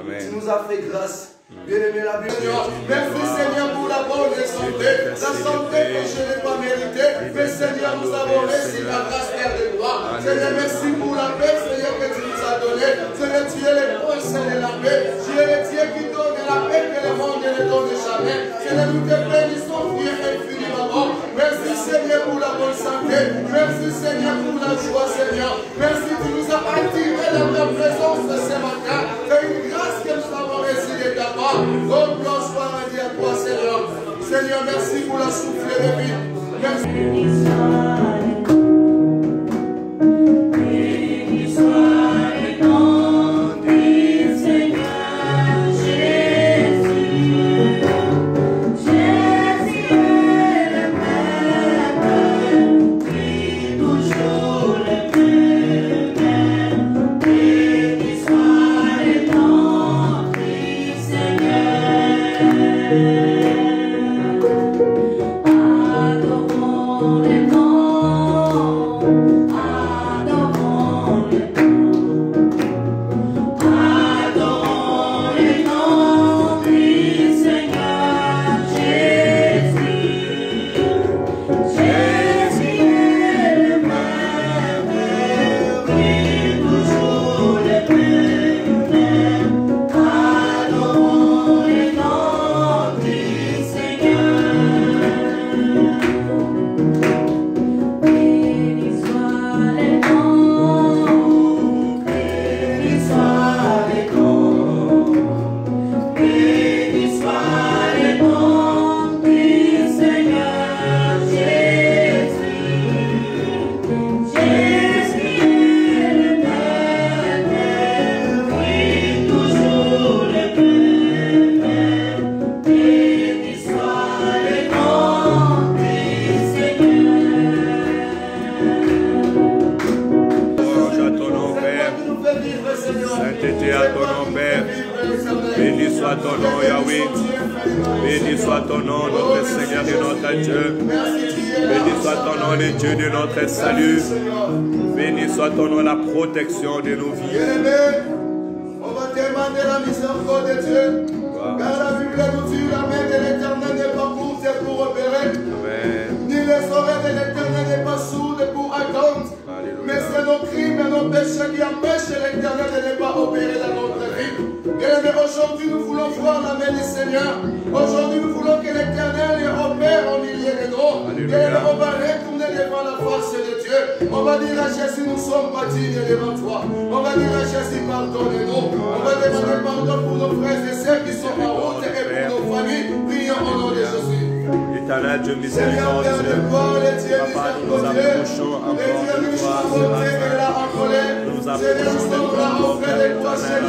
Tu nous as fait grâce. Bien-aimé, la Bible. Merci Seigneur pour la bonne santé. La santé que je n'ai pas méritée. Mais Seigneur, nous avons reçu la grâce de gloire. Seigneur, merci pour la paix, Seigneur, que tu nous as donnée. Seigneur, tu es le bon Seigneur de la paix. Tu es le Dieu qui donne la paix que le monde ne donne jamais. Seigneur, nous te bénissons, Dieu infiniment. Merci Seigneur pour la bonne santé. Merci Seigneur pour la joie, Seigneur. Merci, tu nous as attirés dans ta présence ce matin. C'est une grâce que nous avons reçue de ta part. Oh, gloire soit à toi, Seigneur. Seigneur, merci pour la souffle de vie. Merci. De nos vies. On va demander la miséricorde de Dieu. Car la Bible nous dit la main de l'Éternel n'est pas courte pour opérer. Ni les oreilles de l'Éternel n'est pas sourde pour attendre. Mais c'est nos crimes et nos péchés qui empêchent l'Éternel de ne pas opérer dans notre vie. Bien-aimé, aujourd'hui nous voulons voir la main du Seigneur. Aujourd'hui nous voulons que l'Éternel opère au milieu de nous. Bien-aimé, on va retourner devant la face de Dieu. On va dire à Jésus, nous sommes pas dignes devant toi. On va dire à Jésus, pardonne-nous. On va demander pardon pour nos frères et sœurs qui sont en route et pour nos familles. Prions au nom de Jésus. Éternel Dieu miséricordieux, Papa, nous approchons encore de toi ce matin. Nous approchons de toi, mon Père éternel.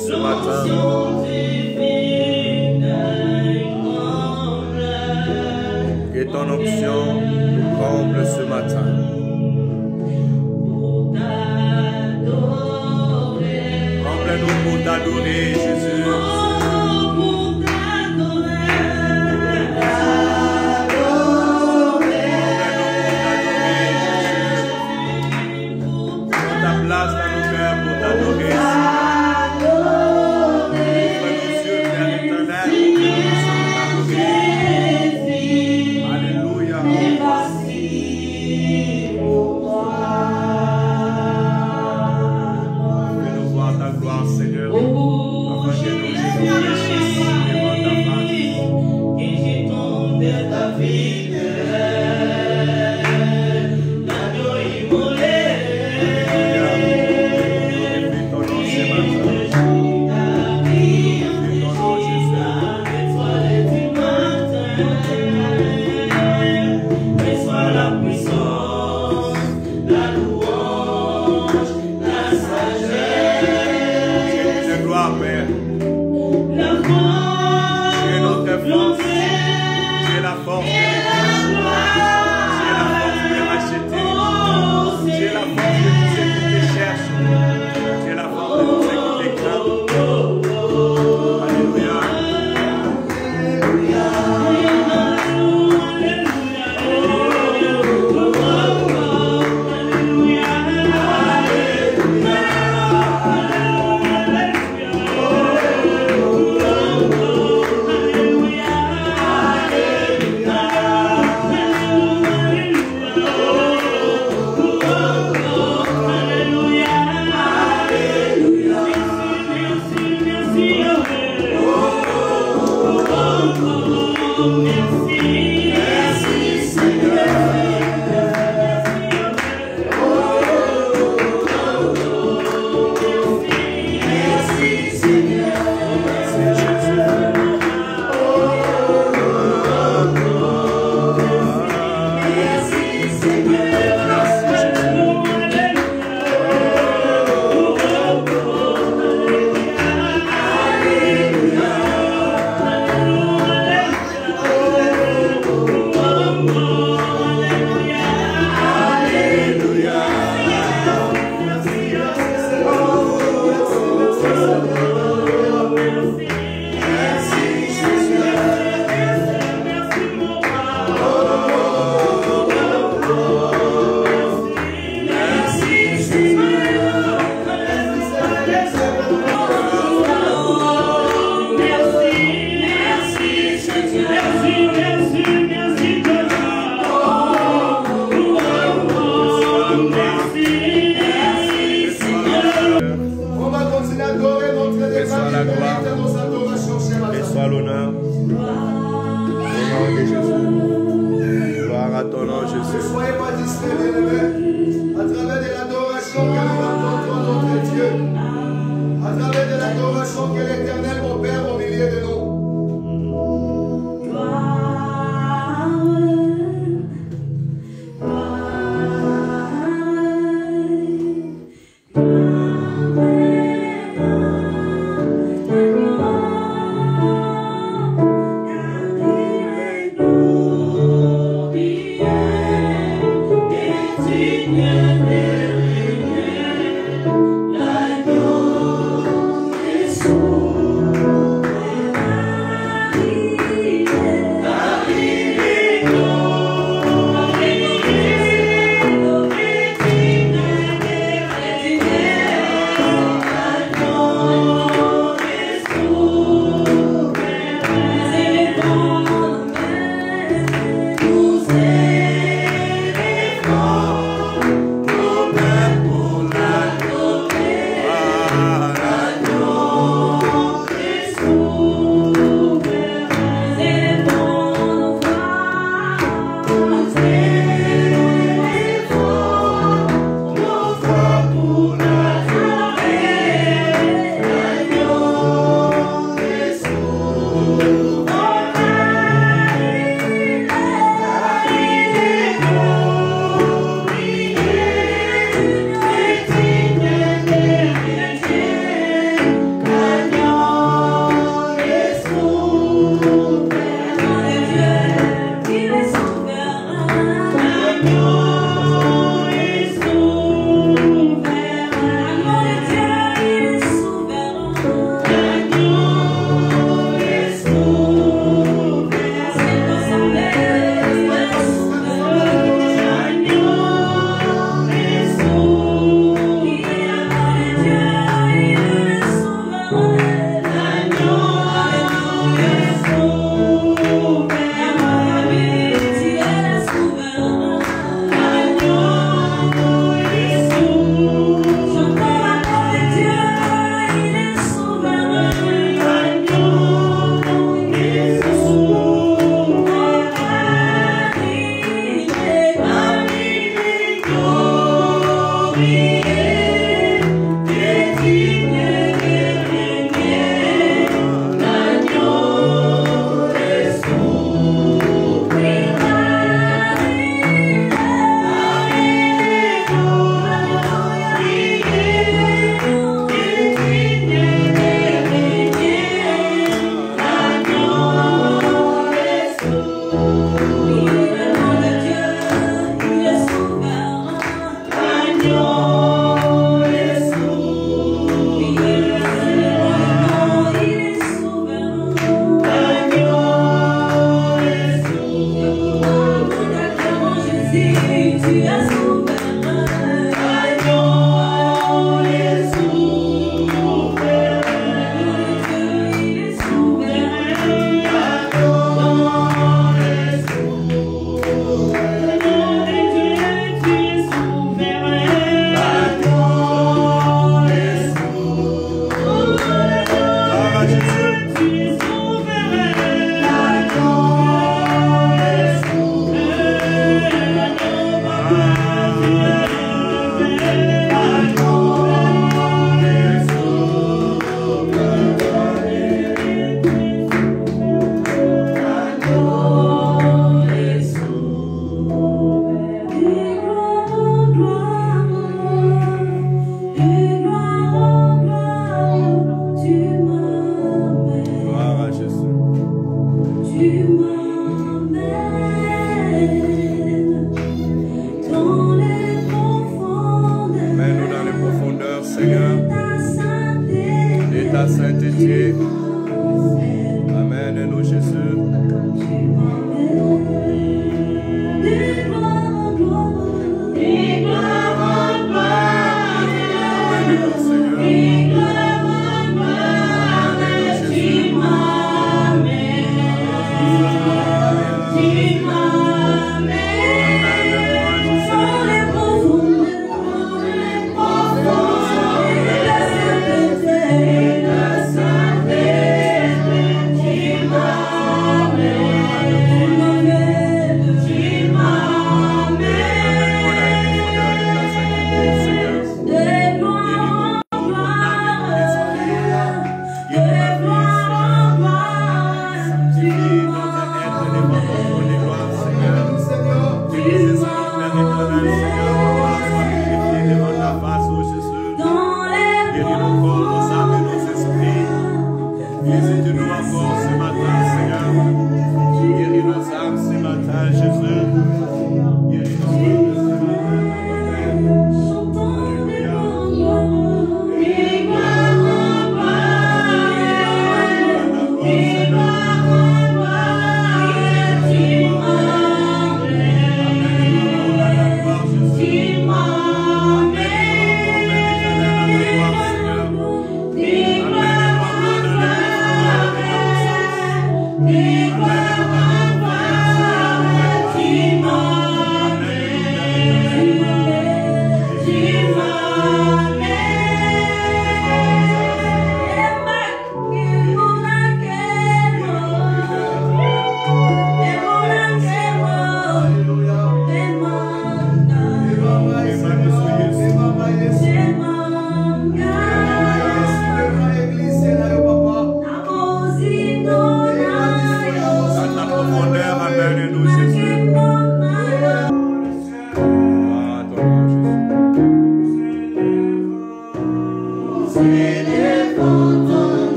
Ce matin, que ton onction nous comble ce matin. Comble-nous pour t'adorer, Jésus. Prends ta place dans nos cœurs pour t'adorer.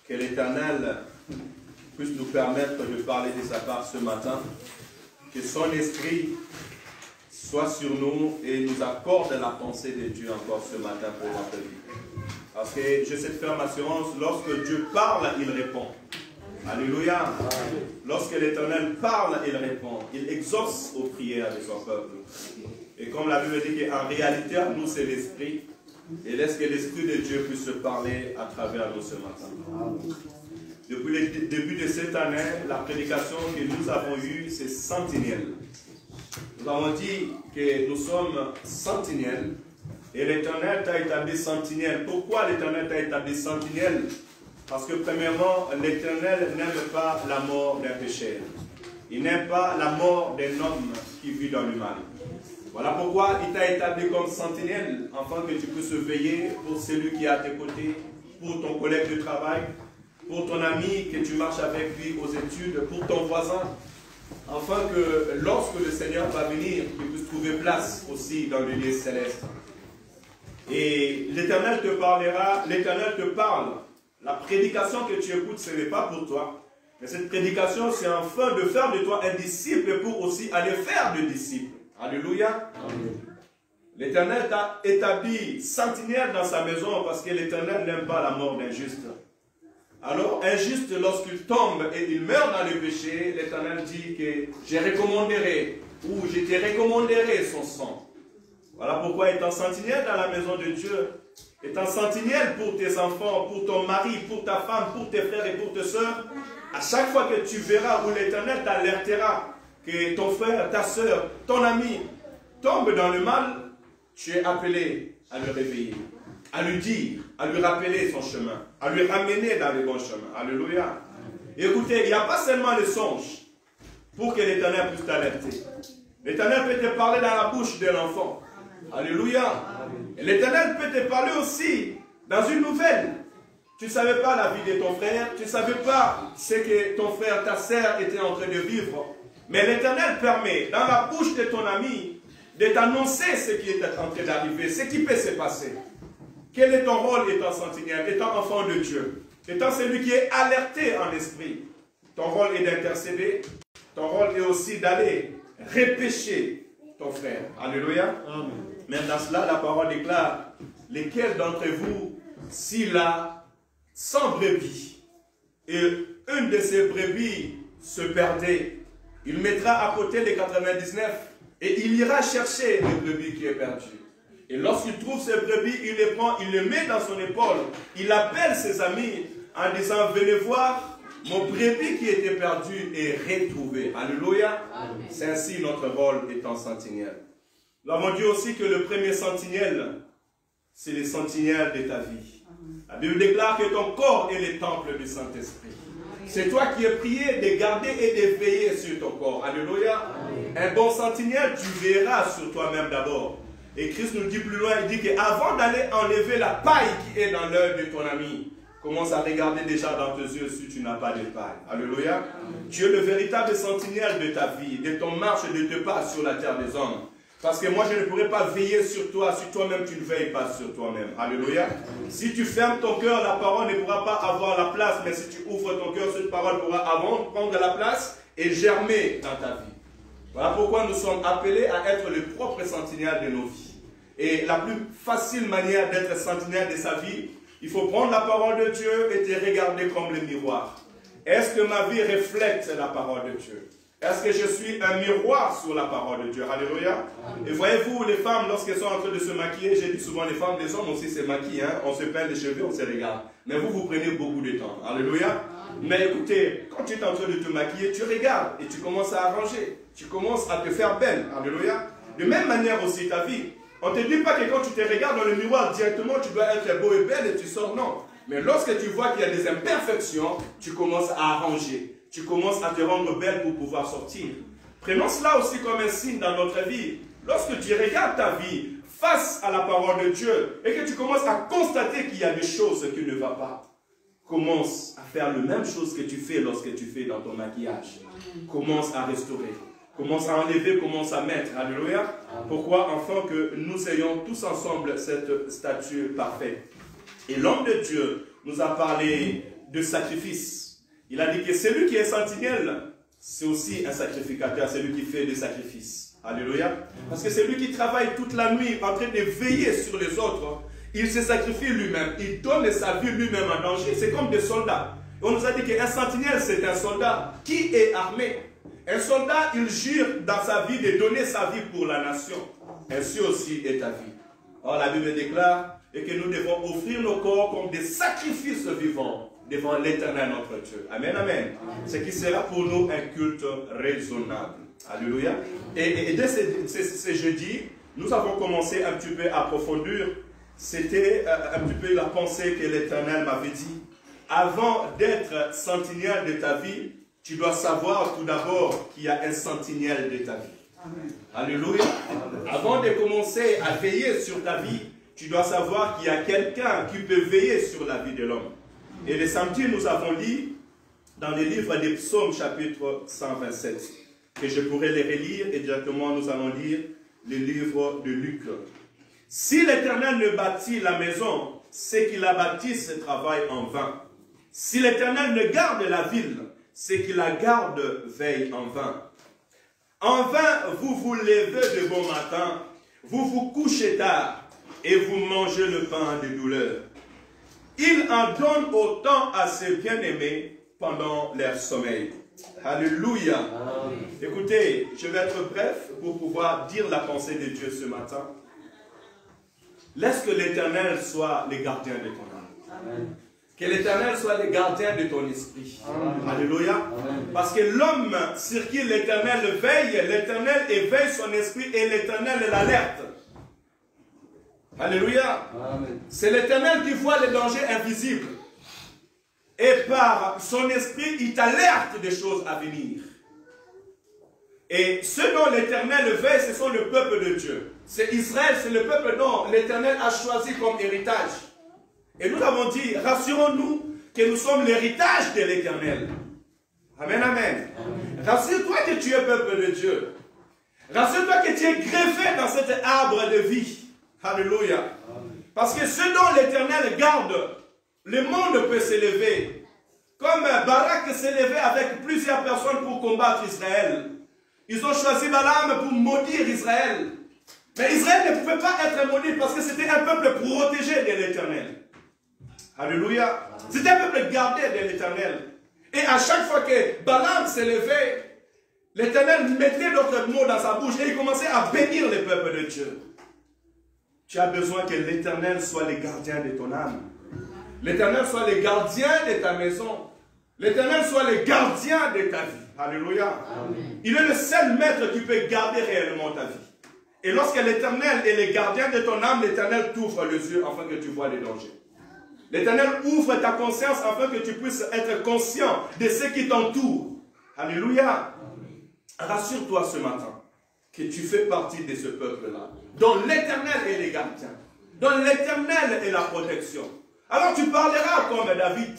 Que l'Éternel puisse nous permettre de parler de sa part ce matin, que son esprit soit sur nous et nous accorde la pensée de Dieu encore ce matin pour notre vie. Parce que j'ai cette ferme assurance, lorsque Dieu parle, il répond. Alléluia. Lorsque l'Éternel parle, il répond. Il exauce aux prières de son peuple. Et comme la Bible dit qu'en réalité, nous, c'est l'Esprit. Et laisse que l'Esprit de Dieu puisse se parler à travers nous ce matin. Depuis le début de cette année, la prédication que nous avons eue, c'est sentinelle. Nous avons dit que nous sommes sentinelles et l'Éternel t'a établi sentinelle. Pourquoi l'Éternel t'a établi sentinelle? Parce que premièrement, l'Éternel n'aime pas la mort d'un pécheur. Il n'aime pas la mort d'un homme qui vit dans le mal. Voilà pourquoi il t'a établi comme sentinelle, afin que tu puisses veiller pour celui qui est à tes côtés, pour ton collègue de travail, pour ton ami que tu marches avec lui aux études, pour ton voisin, afin que lorsque le Seigneur va venir, il puisse trouver place aussi dans le lieu céleste. Et l'Éternel te parlera, l'Éternel te parle. La prédication que tu écoutes, ce n'est pas pour toi. Mais cette prédication, c'est afin de faire de toi un disciple pour aussi aller faire de disciples. Alléluia. L'Éternel t'a établi sentinelle dans sa maison parce que l'Éternel n'aime pas la mort d'un juste. Alors, un juste, lorsqu'il tombe et il meurt dans le péché, l'Éternel dit que je recommanderai ou je te recommanderai son sang. Voilà pourquoi étant sentinelle dans la maison de Dieu, étant sentinelle pour tes enfants, pour ton mari, pour ta femme, pour tes frères et pour tes soeurs, à chaque fois que tu verras où l'Éternel t'alertera que ton frère, ta soeur, ton ami tombe dans le mal, tu es appelé à le réveiller, à lui dire, à lui rappeler son chemin, à lui ramener dans le bon chemin. Alléluia. Écoutez, il n'y a pas seulement le songe pour que l'Éternel puisse t'alerter. L'Éternel peut te parler dans la bouche de l'enfant. Alléluia. L'Éternel peut te parler aussi dans une nouvelle. Tu ne savais pas la vie de ton frère, tu ne savais pas ce que ton frère, ta sœur était en train de vivre. Mais l'Éternel permet, dans la bouche de ton ami, de t'annoncer ce qui est en train d'arriver, ce qui peut se passer. Quel est ton rôle étant sentinelle, étant enfant de Dieu, étant celui qui est alerté en esprit? Ton rôle est d'intercéder, ton rôle est aussi d'aller repêcher ton frère. Alléluia. Amen. Mais dans cela, la parole déclare, lesquels d'entre vous, s'il a 100 brebis, et une de ces brebis se perdait, il mettra à côté les 99 et il ira chercher le brebis qui est perdu. Et lorsqu'il trouve ces brebis, il les prend, il les met dans son épaule, il appelle ses amis en disant, venez voir, mon brebis qui était perdu est retrouvé. Alléluia. C'est ainsi notre rôle étant sentinelle. Nous avons dit aussi que le premier sentinelle, c'est le sentinelle de ta vie. La Bible déclare que ton corps est le temple du Saint-Esprit. C'est toi qui es prié de garder et de veiller sur ton corps. Alléluia. Un bon sentinelle, tu verras sur toi-même d'abord. Et Christ nous dit plus loin, il dit qu'avant d'aller enlever la paille qui est dans l'œil de ton ami, commence à regarder déjà dans tes yeux si tu n'as pas de paille. Alléluia. Tu es le véritable sentinelle de ta vie, de ton marche et de tes pas sur la terre des hommes. Parce que moi, je ne pourrais pas veiller sur toi si toi-même tu ne veilles pas sur toi-même. Alléluia. Si tu fermes ton cœur, la parole ne pourra pas avoir la place. Mais si tu ouvres ton cœur, cette parole pourra prendre la place et germer dans ta vie. Voilà pourquoi nous sommes appelés à être le propre sentinelle de nos vies. Et la plus facile manière d'être sentinelle de sa vie, il faut prendre la parole de Dieu et te regarder comme le miroir. Est-ce que ma vie reflète la parole de Dieu? Est-ce que je suis un miroir sur la parole de Dieu? Alléluia. Et voyez-vous, les femmes, lorsqu'elles sont en train de se maquiller, j'ai dit souvent, les femmes, les hommes aussi se maquillent, hein? On se peint les cheveux, on se regarde. Mais vous, vous prenez beaucoup de temps. Alléluia. Mais écoutez, quand tu es en train de te maquiller, tu regardes et tu commences à arranger. Tu commences à te faire belle. Alléluia. De même manière aussi ta vie. On ne te dit pas que quand tu te regardes dans le miroir directement, tu dois être beau et belle et tu sors, non. Mais lorsque tu vois qu'il y a des imperfections, tu commences à arranger. Tu commences à te rendre belle pour pouvoir sortir. Prenons cela aussi comme un signe dans notre vie. Lorsque tu regardes ta vie face à la parole de Dieu et que tu commences à constater qu'il y a des choses qui ne vont pas, commence à faire la même chose que tu fais lorsque tu fais dans ton maquillage. Commence à restaurer. Commence à enlever, commence à mettre. Alléluia. Pourquoi? Afin que nous ayons tous ensemble cette statue parfaite. Et l'homme de Dieu nous a parlé de sacrifice. Il a dit que celui qui est sentinelle, c'est aussi un sacrificateur, celui qui fait des sacrifices. Alléluia. Parce que celui qui travaille toute la nuit en train de veiller sur les autres, il se sacrifie lui-même. Il donne sa vie lui-même en danger. C'est comme des soldats. Et on nous a dit qu'un sentinelle, c'est un soldat qui est armé. Un soldat, il jure dans sa vie de donner sa vie pour la nation. Ainsi aussi est ta vie. Or, la Bible déclare que nous devons offrir nos corps comme des sacrifices vivants devant l'Éternel notre Dieu. Amen, amen. Ce qui sera pour nous un culte raisonnable. Alléluia. Et dès ce jeudi, nous avons commencé un petit peu à approfondir. C'était un petit peu la pensée que l'Éternel m'avait dit. Avant d'être sentinelle de ta vie, tu dois savoir tout d'abord qu'il y a un sentinelle de ta vie. Amen. Alléluia. Avant de commencer à veiller sur ta vie, tu dois savoir qu'il y a quelqu'un qui peut veiller sur la vie de l'homme. Et le samedi, nous avons lu dans le livre des Psaumes, chapitre 127, que je pourrais les relire et directement nous allons lire le livre de Luc. Si l'Éternel ne bâtit la maison, c'est qu'il la bâtisse et travaille en vain. Si l'Éternel ne garde la ville, c'est qu'il la garde veille en vain. En vain, vous vous levez de bon matin, vous vous couchez tard et vous mangez le pain de douleur. Il en donne autant à ses bien-aimés pendant leur sommeil. Alléluia. Amen. Écoutez, je vais être bref pour pouvoir dire la pensée de Dieu ce matin. Laisse que l'Éternel soit le gardien de ton âme. Amen. Que l'Éternel soit le gardien de ton esprit. Amen. Alléluia. Amen. Parce que l'homme sur qui l'Éternel veille, l'Éternel éveille son esprit et l'Éternel l'alerte. Alléluia. C'est l'Éternel qui voit les dangers invisibles. Et par son esprit, il t'alerte des choses à venir. Et ceux dont l'Éternel veille, ce sont le peuple de Dieu. C'est Israël, c'est le peuple dont l'Éternel a choisi comme héritage. Et nous avons dit, rassurons-nous que nous sommes l'héritage de l'Éternel. Amen, amen. Rassure-toi que tu es peuple de Dieu. Rassure-toi que tu es greffé dans cet arbre de vie. Alléluia. Parce que ce dont l'Éternel garde, le monde peut s'élever. Comme Barak s'élevait avec plusieurs personnes pour combattre Israël. Ils ont choisi Balaam pour maudire Israël. Mais Israël ne pouvait pas être maudit parce que c'était un peuple protégé de l'Éternel. Alléluia. C'était un peuple gardé de l'Éternel. Et à chaque fois que Balaam s'élevait, l'Éternel mettait d'autres mots dans sa bouche et il commençait à bénir le peuple de Dieu. Tu as besoin que l'Éternel soit le gardien de ton âme. L'Éternel soit le gardien de ta maison. L'Éternel soit le gardien de ta vie. Alléluia. Amen. Il est le seul maître qui peut garder réellement ta vie. Et lorsque l'Éternel est le gardien de ton âme, l'Éternel t'ouvre les yeux afin que tu vois les dangers. L'Éternel ouvre ta conscience afin que tu puisses être conscient de ce qui t'entoure. Alléluia. Rassure-toi ce matin que tu fais partie de ce peuple-là, dont l'Éternel est le gardien, dont l'Éternel est la protection. Alors tu parleras comme David.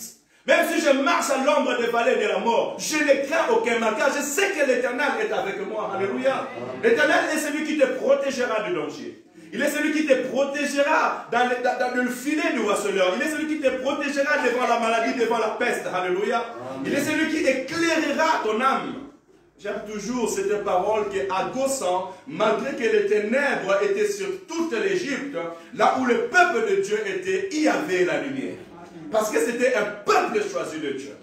Même si je marche à l'ombre des vallées de la mort, je ne crains aucun mal, car je sais que l'Éternel est avec moi. Alléluia. L'Éternel est celui qui te protégera du danger. Il est celui qui te protégera dans le filet du moissonneur. Il est celui qui te protégera devant la maladie, devant la peste. Alléluia. Il est celui qui éclairera ton âme. J'aime toujours cette parole qu'à Gossan, malgré que les ténèbres étaient sur toute l'Égypte, là où le peuple de Dieu était, il y avait la lumière. Parce que c'était un peuple choisi de Dieu.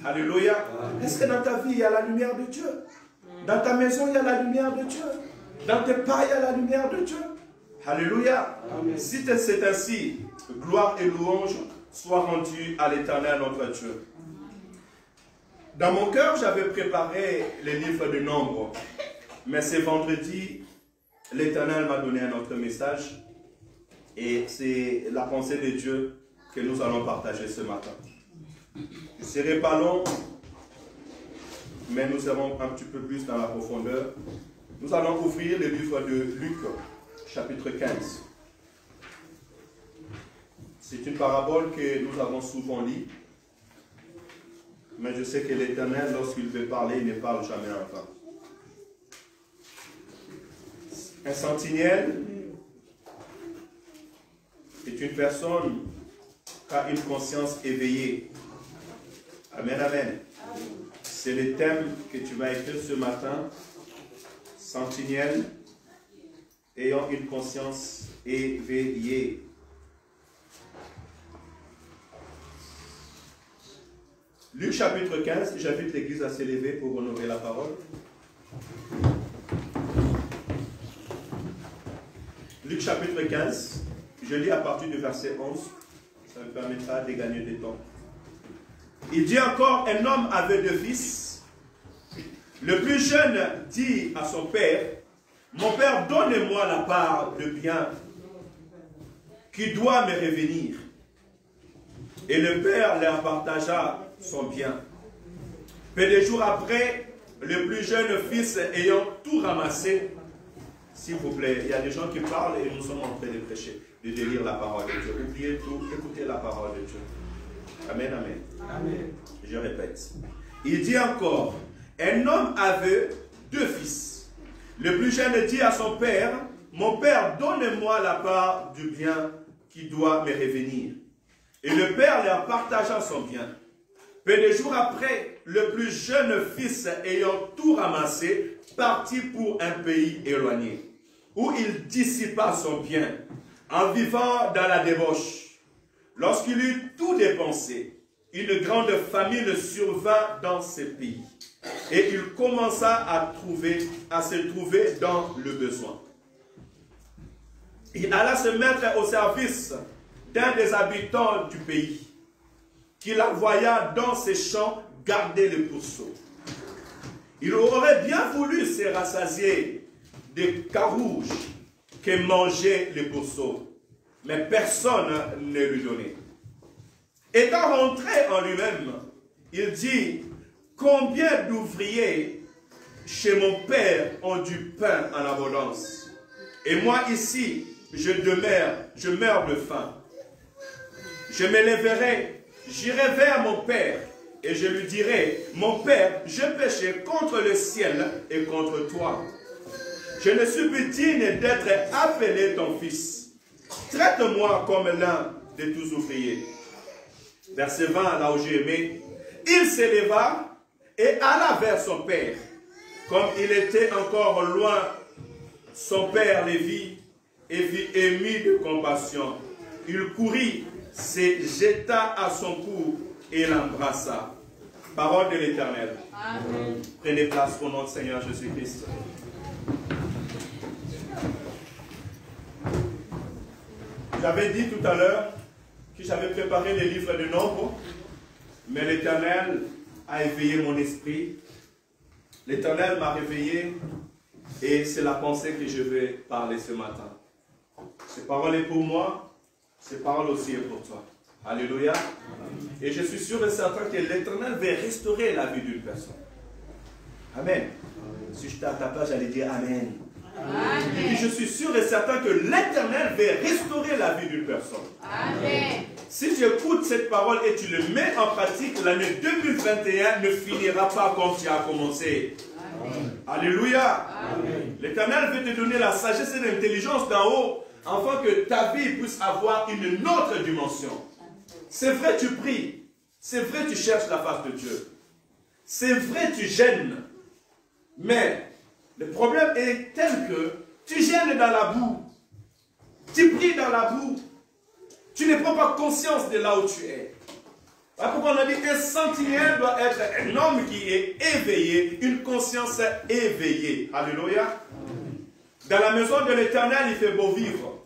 Alléluia. Est-ce que dans ta vie, il y a la lumière de Dieu? Dans ta maison, il y a la lumière de Dieu. Dans tes pas, il y a la lumière de Dieu. Alléluia. Amen. Si c'est ainsi, gloire et louange soient rendues à l'Éternel notre Dieu. Dans mon cœur, j'avais préparé les livres de Nombres. Mais ce vendredi, l'Éternel m'a donné un autre message. Et c'est la pensée de Dieu que nous allons partager ce matin. Je ne serai pas long, mais nous serons un petit peu plus dans la profondeur. Nous allons ouvrir le livre de Luc, chapitre 15. C'est une parabole que nous avons souvent lue, mais je sais que l'Éternel, lorsqu'il veut parler, il ne parle jamais en vain. Un sentinelle est une personne qui a une conscience éveillée. Amen, amen. C'est le thème que tu vas écrire ce matin. Sentinelle ayant une conscience éveillée. Luc chapitre 15, j'invite l'Église à s'élever pour honorer la parole. Luc chapitre 15, je lis à partir du verset 11, ça me permettra de gagner du temps. Il dit encore, un homme avait 2 fils. Le plus jeune dit à son père, mon père, donne-moi la part de bien qui doit me revenir. Et le père leur partagea son bien. Peu de jours après, le plus jeune fils ayant tout ramassé, s'il vous plaît, il y a des gens qui parlent et nous sommes en train de prêcher, de lire la parole de Dieu. Oubliez tout, écoutez la parole de Dieu. Amen, amen. Amen. Je répète. Il dit encore, un homme avait 2 fils. Le plus jeune dit à son père, mon père, donne-moi la part du bien qui doit me revenir. Et le père leur partagea son bien. Peu de jours après, le plus jeune fils ayant tout ramassé, partit pour un pays éloigné, où il dissipa son bien, en vivant dans la débauche. Lorsqu'il eut tout dépensé, une grande famine survint dans ce pays, et il commença à se trouver dans le besoin. Il alla se mettre au service d'un des habitants du pays, qu'il envoya dans ses champs garder les pourceaux. Il aurait bien voulu se rassasier des carouges que mangeaient les pourceaux, mais personne ne lui donnait. Étant rentré en lui-même, il dit, combien d'ouvriers chez mon père ont du pain en abondance, Et moi ici, je meurs de faim. Je m'élèverai, j'irai vers mon Père, et je lui dirai, mon Père, je péchais contre le ciel et contre toi. Je ne suis plus digne d'être appelé ton fils. Traite-moi comme l'un de tous ouvriers. Verset 20, là où j'ai aimé. Il s'éleva et alla vers son père. Comme il était encore loin, son père les vit et vit ému de compassion. Il courut, se jeta à son cou et l'embrassa. Parole de l'Éternel. Prenez place au nom du Seigneur Jésus-Christ. J'avais dit tout à l'heure que j'avais préparé les livres de Nombres, mais l'Éternel a éveillé mon esprit. L'Éternel m'a réveillé et c'est la pensée que je vais parler ce matin. Cette parole est pour moi, cette parole aussi est pour toi. Alléluia. Et je suis sûr et certain que l'Éternel va restaurer la vie d'une personne. Amen. Si j'étais à ta place, j'allais dire Amen. Et je suis sûr et certain que l'Éternel va restaurer la vie d'une personne. Amen. Si tu écoutes cette parole et tu le mets en pratique, l'année 2021 ne finira pas comme tu as commencé. Amen. Alléluia. L'Éternel veut te donner la sagesse et l'intelligence d'en haut, afin que ta vie puisse avoir une autre dimension. C'est vrai, tu pries. C'est vrai, tu cherches la face de Dieu. C'est vrai, tu gênes. Mais le problème est tel que tu gênes dans la boue. Tu pries dans la boue. Tu ne prends pas conscience de là où tu es. Voilà pourquoi on a dit qu'un sentinelle doit être un homme qui est éveillé, une conscience éveillée. Alléluia. Dans la maison de l'Éternel, il fait beau vivre.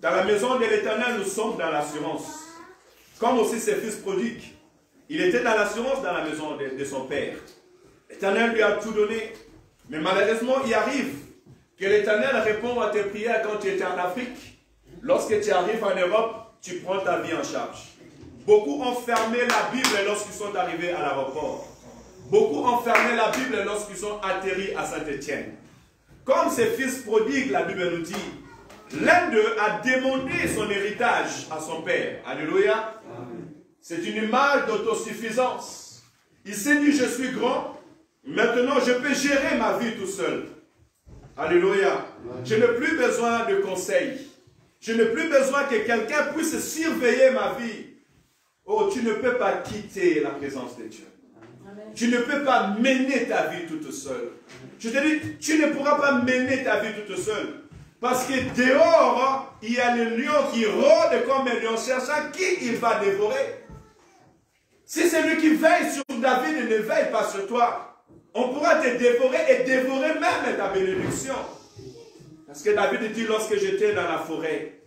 Dans la maison de l'Éternel, nous sommes dans l'assurance. Comme aussi ses fils prodigues. Il était dans l'assurance dans la maison de son père. L'Éternel lui a tout donné. Mais malheureusement, il arrive que l'Éternel répond à tes prières quand tu étais en Afrique. Lorsque tu arrives en Europe, tu prends ta vie en charge. Beaucoup ont fermé la Bible lorsqu'ils sont arrivés à l'aéroport. Beaucoup ont fermé la Bible lorsqu'ils sont atterris à Saint-Étienne. Comme ses fils prodigues, la Bible nous dit, l'un d'eux a demandé son héritage à son père. Alléluia. C'est une image d'autosuffisance. Il s'est dit, je suis grand, maintenant je peux gérer ma vie tout seul. Alléluia. Je n'ai plus besoin de conseils. Je n'ai plus besoin que quelqu'un puisse surveiller ma vie. Oh, tu ne peux pas quitter la présence de Dieu. Tu ne peux pas mener ta vie toute seule. Je te dis, tu ne pourras pas mener ta vie toute seule. Parce que dehors, il y a le lion qui rôde comme un lion cherchant qui il va dévorer. Si celui qui veille sur David ne veille pas sur toi, on pourra te dévorer et dévorer même ta bénédiction. Parce que David dit, lorsque j'étais dans la forêt,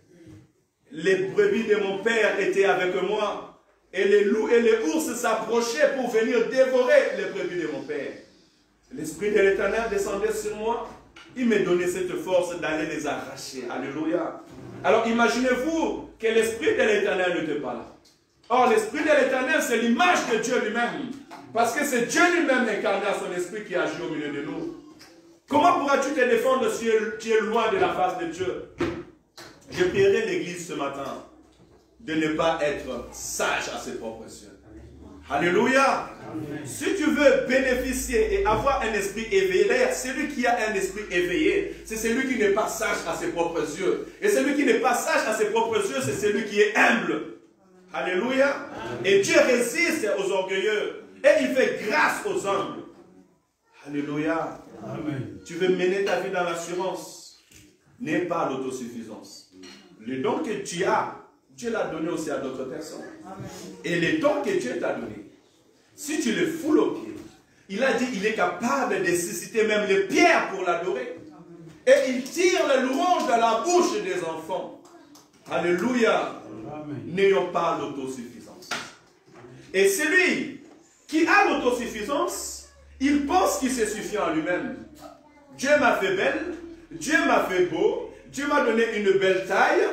les brebis de mon père étaient avec moi, et les loups et les ours s'approchaient pour venir dévorer les brebis de mon père. L'Esprit de l'Éternel descendait sur moi, il me donnait cette force d'aller les arracher. Alléluia. Alors imaginez-vous que l'Esprit de l'Éternel n'était pas là. Or, l'Esprit de l'Éternel, c'est l'image de Dieu lui-même. Parce que c'est Dieu lui-même incarné à son Esprit qui agit au milieu de nous. Comment pourras-tu te défendre si tu es loin de la face de Dieu? Je prierai l'Église ce matin de ne pas être sage à ses propres yeux. Alléluia. Amen. Si tu veux bénéficier et avoir un esprit éveillé, d'ailleurs, celui qui a un esprit éveillé, c'est celui qui n'est pas sage à ses propres yeux. Et celui qui n'est pas sage à ses propres yeux, c'est celui qui est humble. Alléluia. Amen. Et Dieu résiste aux orgueilleux. Et il fait grâce aux humbles. Alléluia. Amen. Tu veux mener ta vie dans l'assurance. N'aie pas l'autosuffisance. Le don que tu as, Dieu l'a donné aussi à d'autres personnes. Amen. Et les dons que Dieu t'a donnés, si tu les foules aux pieds, il a dit qu'il est capable de susciter même les pierres pour l'adorer. Et il tire les louanges de la bouche des enfants. Alléluia. N'ayons pas l'autosuffisance. Et celui qui a l'autosuffisance, il pense qu'il se suffit en lui-même. Dieu m'a fait belle, Dieu m'a fait beau, Dieu m'a donné une belle taille,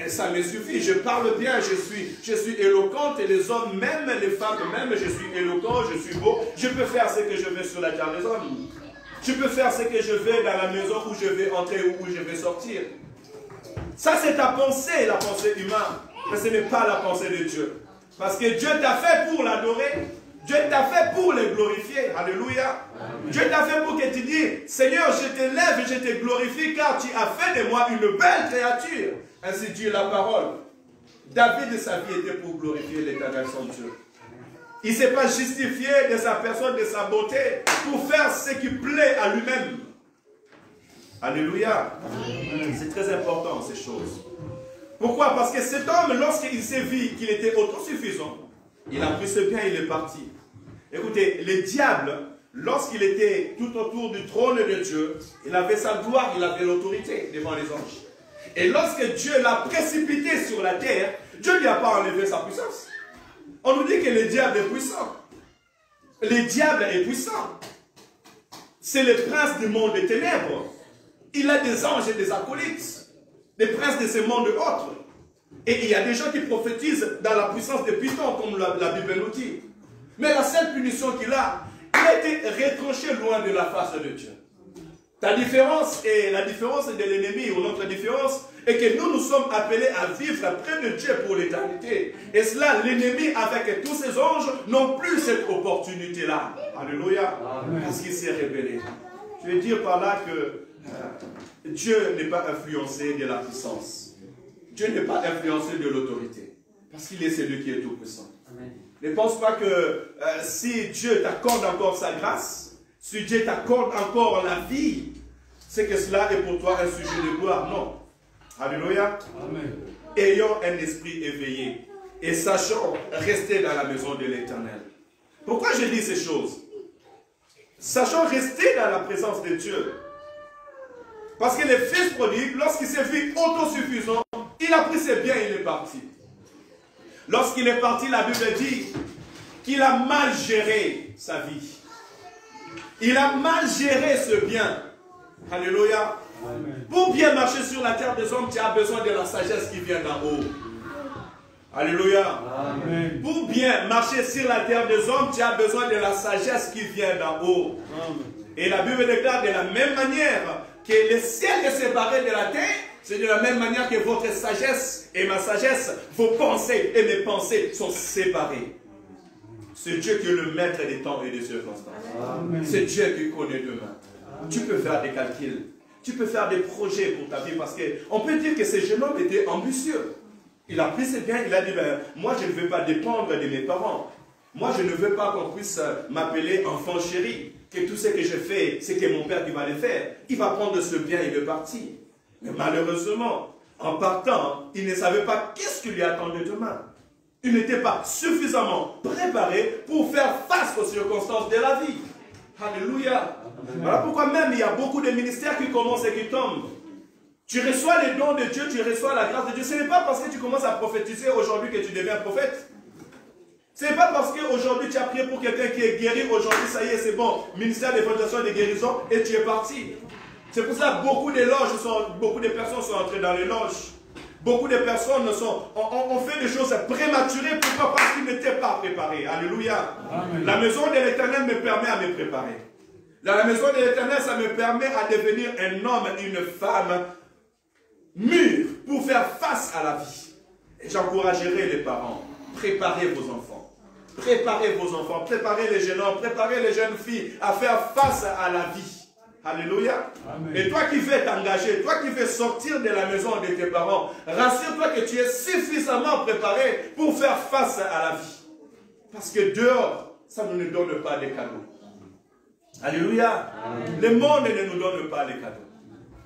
ça me suffit, je parle bien, je suis éloquente, et les hommes même, les femmes même, je suis éloquent, je suis beau, je peux faire ce que je veux sur la terre des hommes. Je peux faire ce que je veux dans la maison où je vais entrer ou où je vais sortir. Ça, c'est ta pensée, la pensée humaine. Mais ce n'est pas la pensée de Dieu. Parce que Dieu t'a fait pour l'adorer. Dieu t'a fait pour le glorifier. Alléluia. Amen. Dieu t'a fait pour que tu dises, Seigneur, je te lève et je te glorifie car tu as fait de moi une belle créature. Ainsi dit la parole. David de sa vie était pour glorifier l'Éternel son Dieu. Il ne s'est pas justifié de sa personne, de sa beauté, pour faire ce qui plaît à lui-même. Alléluia. C'est très important ces choses. Pourquoi? Parce que cet homme, lorsqu'il s'est vu qu'il était autosuffisant, il a pris ce bien et il est parti. Écoutez, le diable, lorsqu'il était tout autour du trône de Dieu, il avait sa gloire, il avait l'autorité devant les anges. Et lorsque Dieu l'a précipité sur la terre, Dieu ne lui a pas enlevé sa puissance. On nous dit que le diable est puissant. Le diable est puissant. C'est le prince du monde des ténèbres. Il a des anges et des acolytes, des princes de ce monde autres. Et il y a des gens qui prophétisent dans la puissance des pythons, comme la Bible nous dit. Mais la seule punition qu'il a été retranché loin de la face de Dieu. Ta différence et la différence de l'ennemi, ou notre différence, est que nous sommes appelés à vivre près de Dieu pour l'éternité. Et cela, l'ennemi, avec tous ses anges, n'ont plus cette opportunité-là. Alléluia. Parce qu'il s'est révélé. Je veux dire par là que Dieu n'est pas influencé de la puissance. Dieu n'est pas influencé de l'autorité. Parce qu'il est celui qui est tout puissant. Ne pense pas que si Dieu t'accorde encore sa grâce, si Dieu t'accorde encore la vie, c'est que cela est pour toi un sujet de gloire. Non. Alléluia. Amen. Ayons un esprit éveillé et sachons rester dans la maison de l'Éternel. Pourquoi je dis ces choses? Sachons rester dans la présence de Dieu. Parce que le fils prodigue, lorsqu'il s'est vu autosuffisant, il a pris ses biens et il est parti. Lorsqu'il est parti, la Bible dit qu'il a mal géré sa vie. Il a mal géré ce bien. Alléluia. Amen. Pour bien marcher sur la terre des hommes, tu as besoin de la sagesse qui vient d'en haut. Alléluia. Amen. Pour bien marcher sur la terre des hommes, tu as besoin de la sagesse qui vient d'en haut. Amen. Et la Bible déclare de la même manière que le ciel est séparé de la terre, c'est de la même manière que votre sagesse et ma sagesse, vos pensées et mes pensées sont séparées. C'est Dieu qui est le maître des temps et des circonstances. C'est Dieu qui connaît demain. Tu peux faire des calculs. Tu peux faire des projets pour ta vie parce qu'on peut dire que ce jeune homme était ambitieux. Il a pris ses biens, il a dit, ben, moi je ne veux pas dépendre de mes parents. Moi je ne veux pas qu'on puisse m'appeler enfant chéri. Que tout ce que je fais, c'est que mon père qui va le faire. Il va prendre ce bien et il est parti. Mais malheureusement, en partant, il ne savait pas qu'est-ce qui lui attendait demain. Il n'était pas suffisamment préparé pour faire face aux circonstances de la vie. Alléluia. Voilà pourquoi même il y a beaucoup de ministères qui commencent et qui tombent. Tu reçois les dons de Dieu, tu reçois la grâce de Dieu. Ce n'est pas parce que tu commences à prophétiser aujourd'hui que tu deviens prophète. Ce n'est pas parce qu'aujourd'hui tu as prié pour quelqu'un qui est guéri, aujourd'hui ça y est, c'est bon, ministère d'évangélisation et de guérison, et tu es parti. C'est pour ça que beaucoup de personnes sont entrées dans les loges. Beaucoup de personnes ont fait des choses prématurées. Pourquoi? Parce qu'ils n'étaient pas préparés. Alléluia. Amen. La maison de l'Éternel me permet à me préparer. Dans la maison de l'Éternel, ça me permet à devenir un homme, une femme mûre pour faire face à la vie. Et j'encouragerai les parents. Préparez vos enfants. Préparez vos enfants. Préparez les jeunes hommes. Préparez les jeunes filles à faire face à la vie. Alléluia. Amen. Et toi qui veux t'engager, toi qui veux sortir de la maison de tes parents, rassure-toi que tu es suffisamment préparé pour faire face à la vie. Parce que dehors, ça ne nous donne pas des cadeaux. Alléluia. Amen. Le monde ne nous donne pas les cadeaux.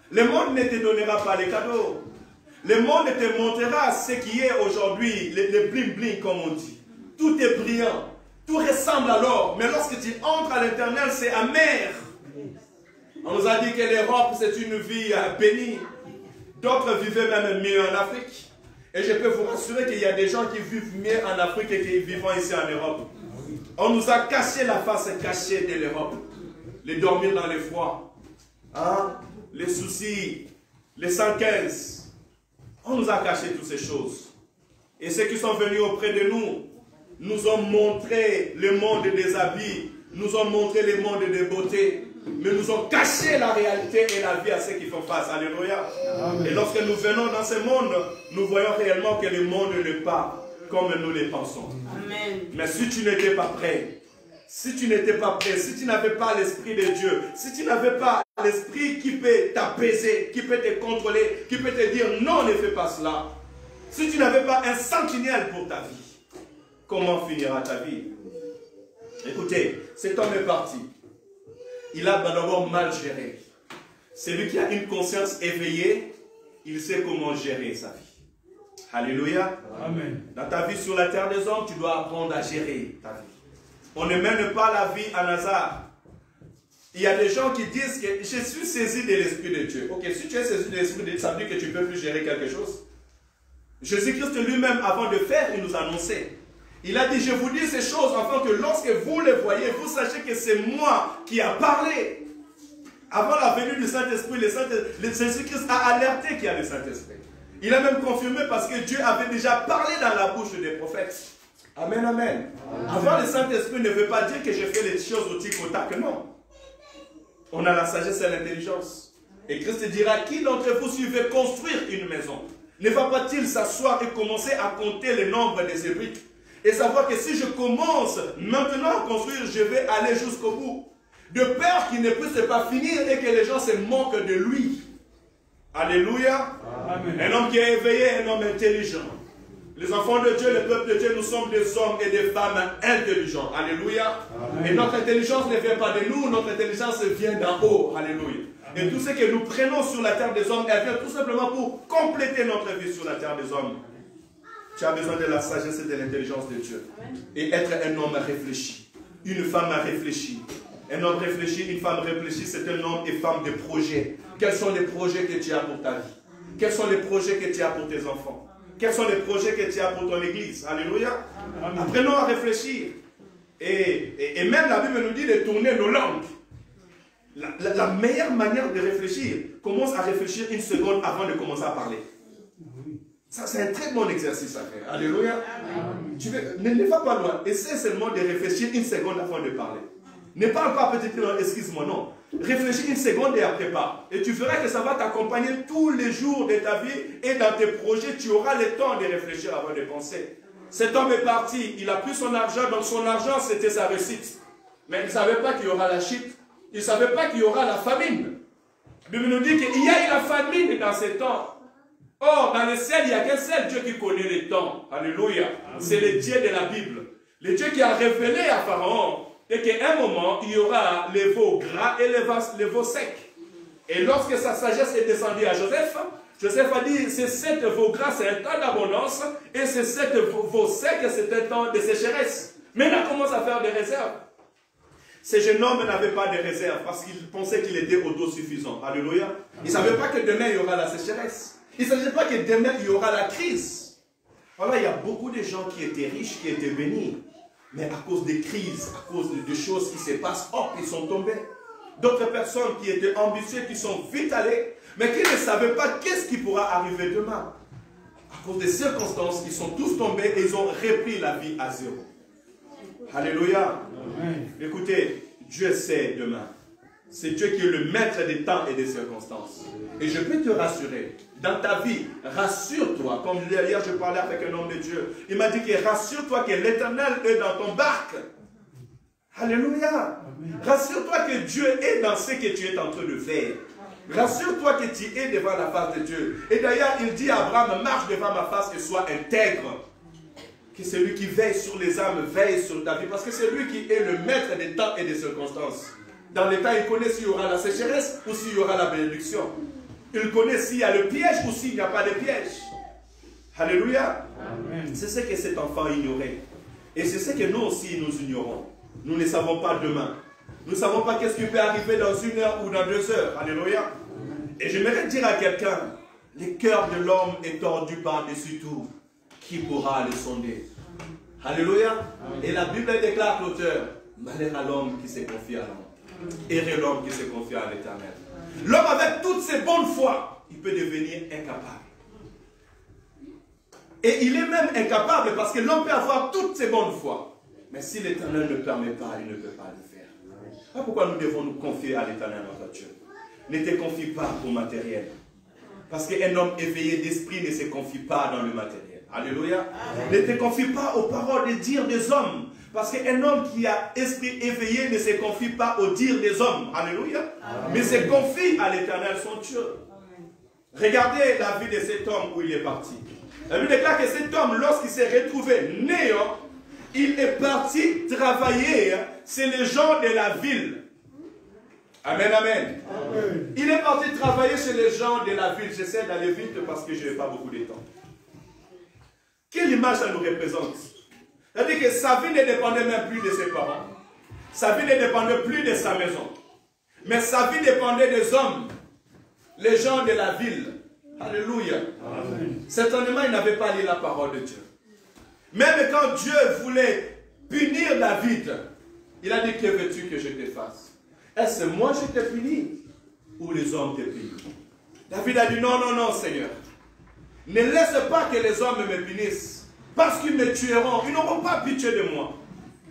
Le monde ne te donnera pas les cadeaux. Le monde te montrera ce qui est aujourd'hui, le bling-bling comme on dit. Tout est brillant. Tout ressemble à l'or. Mais lorsque tu entres à l'éternel, c'est amer. On nous a dit que l'Europe, c'est une vie bénie. D'autres vivaient même mieux en Afrique. Et je peux vous rassurer qu'il y a des gens qui vivent mieux en Afrique et qui vivent ici en Europe. On nous a caché la face cachée de l'Europe. Les dormir dans les froids. Hein? Les soucis. Les 115. On nous a caché toutes ces choses. Et ceux qui sont venus auprès de nous, nous ont montré le monde des habits. Nous ont montré le monde des beautés. mais nous ont caché la réalité et la vie à ceux qui font face. Alléluia. Amen. Et lorsque nous venons dans ce monde, nous voyons réellement que le monde n'est pas comme nous le pensons. Amen. Mais si tu n'étais pas prêt, si tu n'étais pas prêt, si tu n'avais pas l'Esprit de Dieu, si tu n'avais pas l'Esprit qui peut t'apaiser, qui peut te contrôler, qui peut te dire non, ne fais pas cela, si tu n'avais pas un sentinelle pour ta vie, comment finira ta vie? Écoutez, cet homme est parti. Il a d'abord mal géré. Celui qui a une conscience éveillée, il sait comment gérer sa vie. Alléluia. Amen. Dans ta vie sur la terre des hommes, tu dois apprendre à gérer ta vie. On ne mène pas la vie en hasard. Il y a des gens qui disent que je suis saisi de l'Esprit de Dieu. Ok, si tu es saisi de l'Esprit de Dieu, ça veut dire que tu ne peux plus gérer quelque chose. Jésus-Christ lui-même, avant de faire, il nous annonçait. Il a dit, je vous dis ces choses afin que lorsque vous les voyez, vous sachiez que c'est moi qui a parlé. Avant la venue du Saint-Esprit, Jésus-Christ a alerté qu'il y a le Saint-Esprit. Il a même confirmé parce que Dieu avait déjà parlé dans la bouche des prophètes. Amen, amen. Avant, le Saint-Esprit ne veut pas dire que je fais les choses au tic au tac, non. On a la sagesse et l'intelligence. Et Christ dira, qui d'entre vous, s'il veut construire une maison, ne va pas-il s'asseoir et commencer à compter le nombre de ses briques et savoir que si je commence maintenant à construire, je vais aller jusqu'au bout. De peur qu'il ne puisse pas finir et que les gens se moquent de lui. Alléluia. Amen. Un homme qui est éveillé, un homme intelligent. Les enfants de Dieu, le peuple de Dieu, nous sommes des hommes et des femmes intelligents. Alléluia. Amen. Et notre intelligence ne vient pas de nous, notre intelligence vient d'en haut. Alléluia. Amen. Et tout ce que nous prenons sur la terre des hommes, elle vient tout simplement pour compléter notre vie sur la terre des hommes. Tu as besoin de la sagesse et de l'intelligence de Dieu. Amen. Et être un homme réfléchi. Une femme réfléchie. Un homme réfléchi, une femme réfléchie, c'est un homme et femme de projets. Quels sont les projets que tu as pour ta vie? Quels sont les projets que tu as pour tes enfants? Quels sont les projets que tu as pour ton église? Alléluia. Amen. Apprenons à réfléchir. Et même la Bible nous dit de tourner nos langues. La meilleure manière de réfléchir, commence à réfléchir une seconde avant de commencer à parler. Ça, c'est un très bon exercice à faire. Alléluia. Ne va pas loin. Essaie seulement de réfléchir une seconde avant de parler. Ne parle pas peut-être, excuse-moi, non. Réfléchis une seconde et après parle. Et tu verras que ça va t'accompagner tous les jours de ta vie et dans tes projets, tu auras le temps de réfléchir avant de penser. Cet homme est parti, il a pris son argent, donc son argent c'était sa réussite. Mais il ne savait pas qu'il y aura la chute. Il ne savait pas qu'il y aura la famine. La Bible nous dit qu'il y a eu la famine dans ces temps. Or, dans le ciel, il n'y a qu'un seul Dieu qui connaît les temps. Alléluia. C'est le Dieu de la Bible. Le Dieu qui a révélé à Pharaon et qu'à un moment, il y aura les veaux gras et les veaux secs. Et lorsque sa sagesse est descendue à Joseph, Joseph a dit, ces 7 veaux gras, c'est un temps d'abondance, et ces 7 veaux secs, c'est un temps de sécheresse. Mais il a commencé à faire des réserves. Ce jeune homme n'avait pas de réserve parce qu'il pensait qu'il était autosuffisant. Alléluia. Il ne savait pas que demain, il y aura la sécheresse. Il ne savait pas que demain, il y aura la crise. Voilà, il y a beaucoup de gens qui étaient riches, qui étaient bénis. Mais à cause des crises, à cause de choses qui se passent, hop, ils sont tombés. D'autres personnes qui étaient ambitieuses, qui sont vite allées, mais qui ne savaient pas qu'est-ce qui pourra arriver demain. À cause des circonstances, ils sont tous tombés et ils ont repris la vie à zéro. Alléluia. Amen. Écoutez, Dieu sait demain. C'est Dieu qui est le maître des temps et des circonstances. Et je peux te rassurer, dans ta vie, rassure-toi. Comme hier, je parlais avec un homme de Dieu. Il m'a dit que rassure-toi que l'Éternel est dans ton barque. Alléluia. Rassure-toi que Dieu est dans ce que tu es en train de faire. Rassure-toi que tu es devant la face de Dieu. Et d'ailleurs, il dit à Abraham, marche devant ma face et sois intègre. Que celui qui veille sur les âmes veille sur ta vie. Parce que c'est lui qui est le maître des temps et des circonstances. Dans les temps, il connaît s'il y aura la sécheresse ou s'il y aura la bénédiction. Il connaît s'il y a le piège ou s'il n'y a pas de piège. Alléluia. C'est ce que cet enfant ignorait. Et c'est ce que nous aussi nous ignorons. Nous ne savons pas demain. Nous ne savons pas qu'est-ce qui peut arriver dans 1 heure ou dans 2 heures. Alléluia. Et j'aimerais dire à quelqu'un, le cœur de l'homme est tordu par-dessus tout. Qui pourra le sonder? Alléluia. Et la Bible déclare l'auteur, malheur à l'homme qui se confie à l'homme. Heureux l'homme qui se confie à l'Éternel. L'homme avec toutes ses bonnes foi, il peut devenir incapable. Et il est même incapable parce que l'homme peut avoir toutes ses bonnes foi. Mais si l'Éternel ne permet pas, il ne peut pas le faire. Voilà pourquoi nous devons nous confier à l'Éternel notre Dieu. Ne te confie pas au matériel. Parce qu'un homme éveillé d'esprit ne se confie pas dans le matériel. Alléluia. Ne te confie pas aux paroles et dires des hommes. Parce qu'un homme qui a esprit éveillé ne se confie pas aux dires des hommes. Alléluia. Mais se confie à l'Éternel son Dieu. Regardez la vie de cet homme où il est parti. La Bible déclare que cet homme, lorsqu'il s'est retrouvé néant, il est parti travailler chez les gens de la ville. Amen, amen. Amen. Il est parti travailler chez les gens de la ville. J'essaie d'aller vite parce que je n'ai pas beaucoup de temps. Quelle image ça nous représente? C'est-à-dire que sa vie ne dépendait même plus de ses parents. Sa vie ne dépendait plus de sa maison. Mais sa vie dépendait des hommes, les gens de la ville. Alléluia. Amen. Certainement, il n'avait pas lu la parole de Dieu. Même quand Dieu voulait punir David, il a dit, que veux-tu que je te fasse? Est-ce moi je te punis ou les hommes te punissent? David a dit, non, non, non, Seigneur. Ne laisse pas que les hommes me punissent. Parce qu'ils me tueront. Ils n'auront pas pitié de moi.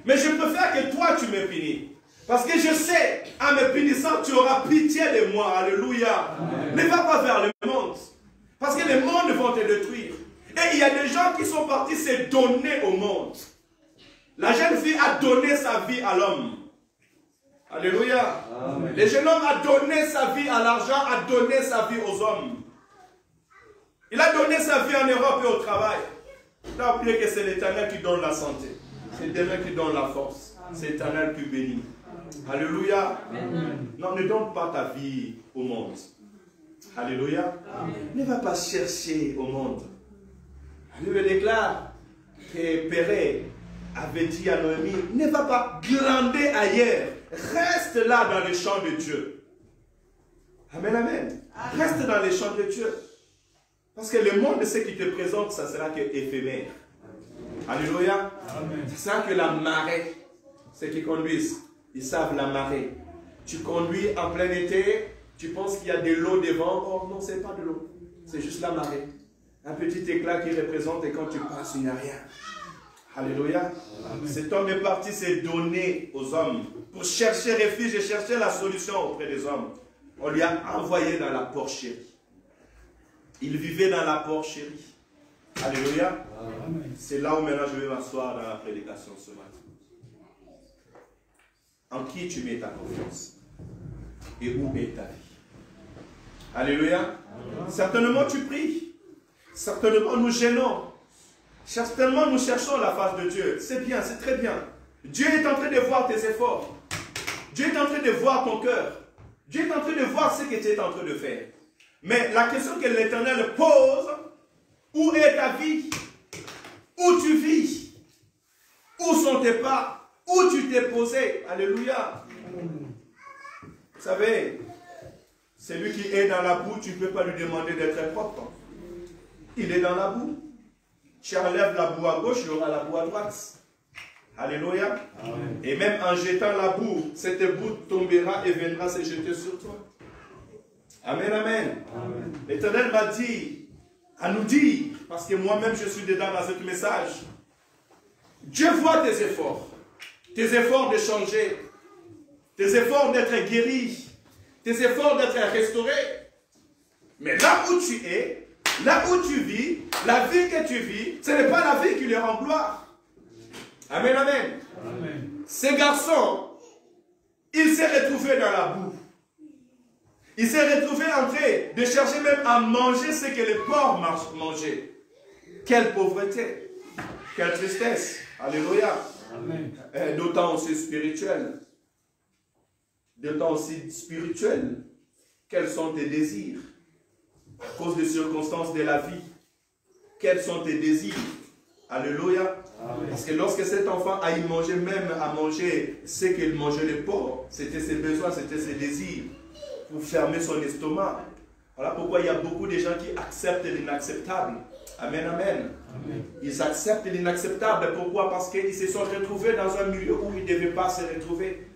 Mais je préfère que toi tu me punis. Parce que je sais, en me punissant, tu auras pitié de moi. Alléluia. Amen. Ne va pas vers le monde. Parce que les mondes vont te détruire. Et il y a des gens qui sont partis se donner au monde. La jeune fille a donné sa vie à l'homme. Alléluia. Amen. Le jeune homme a donné sa vie à l'argent, a donné sa vie aux hommes. Il a donné sa vie en Europe et au travail. Il n'a oublié que c'est l'Éternel qui donne la santé. C'est l'Éternel qui donne la force. C'est l'Éternel qui bénit. Alléluia. Amen. Non, ne donne pas ta vie au monde. Alléluia. Amen. Ne va pas chercher au monde. La Bible déclare que Péré avait dit à Noémie, ne va pas glander ailleurs. Reste là dans les champs de Dieu. Amen, amen. Reste dans les champs de Dieu. Parce que le monde, ce qui te présente, ça sera que éphémère. Alléluia. C'est ça que la marée, ceux qui conduisent, ils savent la marée. Tu conduis en plein été, tu penses qu'il y a de l'eau devant. Oh non, ce n'est pas de l'eau. C'est juste la marée. Un petit éclat qui représente et quand tu passes, il n'y a rien. Alléluia. Amen. Cet homme est parti se donner aux hommes pour chercher refuge et chercher la solution auprès des hommes. On lui a envoyé dans la porcherie. Il vivait dans la porcherie. Alléluia. C'est là où maintenant je vais m'asseoir dans la prédication ce matin. En qui tu mets ta confiance? Et où est ta vie? Alléluia. Amen. Certainement tu pries. Certainement nous gênons. Certainement nous cherchons la face de Dieu. C'est bien, c'est très bien. Dieu est en train de voir tes efforts. Dieu est en train de voir ton cœur. Dieu est en train de voir ce que tu es en train de faire. Mais la question que l'Éternel pose, où est ta vie? Où tu vis? Où sont tes pas? Où tu t'es posé? Alléluia. Vous savez, celui qui est dans la boue, tu ne peux pas lui demander d'être propre. Il est dans la boue. Tu enlèves la boue à gauche, il y aura la boue à droite. Alléluia. Amen. Et même en jetant la boue, cette boue tombera et viendra se jeter sur toi. Amen, amen. Amen. L'Éternel m'a dit, à nous dire, parce que moi-même je suis dedans dans ce message, Dieu voit tes efforts de changer, tes efforts d'être guéri, tes efforts d'être restauré. Mais là où tu es, là où tu vis, la vie que tu vis, ce n'est pas la vie qui lui rend gloire. Amen, amen. Amen. Ces garçons, ils s'est retrouvés dans la boue. Il s'est retrouvé en train de chercher même à manger ce que les porcs mangeaient. Quelle pauvreté, quelle tristesse. Alléluia. D'autant aussi spirituel. D'autant aussi spirituel. Quels sont tes désirs? À cause des circonstances de la vie. Quels sont tes désirs? Alléluia. Amen. Parce que lorsque cet enfant a mangé, même à manger ce qu'il mangeait les porcs, c'était ses besoins, c'était ses désirs. Pour fermer son estomac. Voilà pourquoi il y a beaucoup de gens qui acceptent l'inacceptable. Amen, amen. Amen. Ils acceptent l'inacceptable. Pourquoi? Parce qu'ils se sont retrouvés dans un milieu où ils ne devaient pas se retrouver.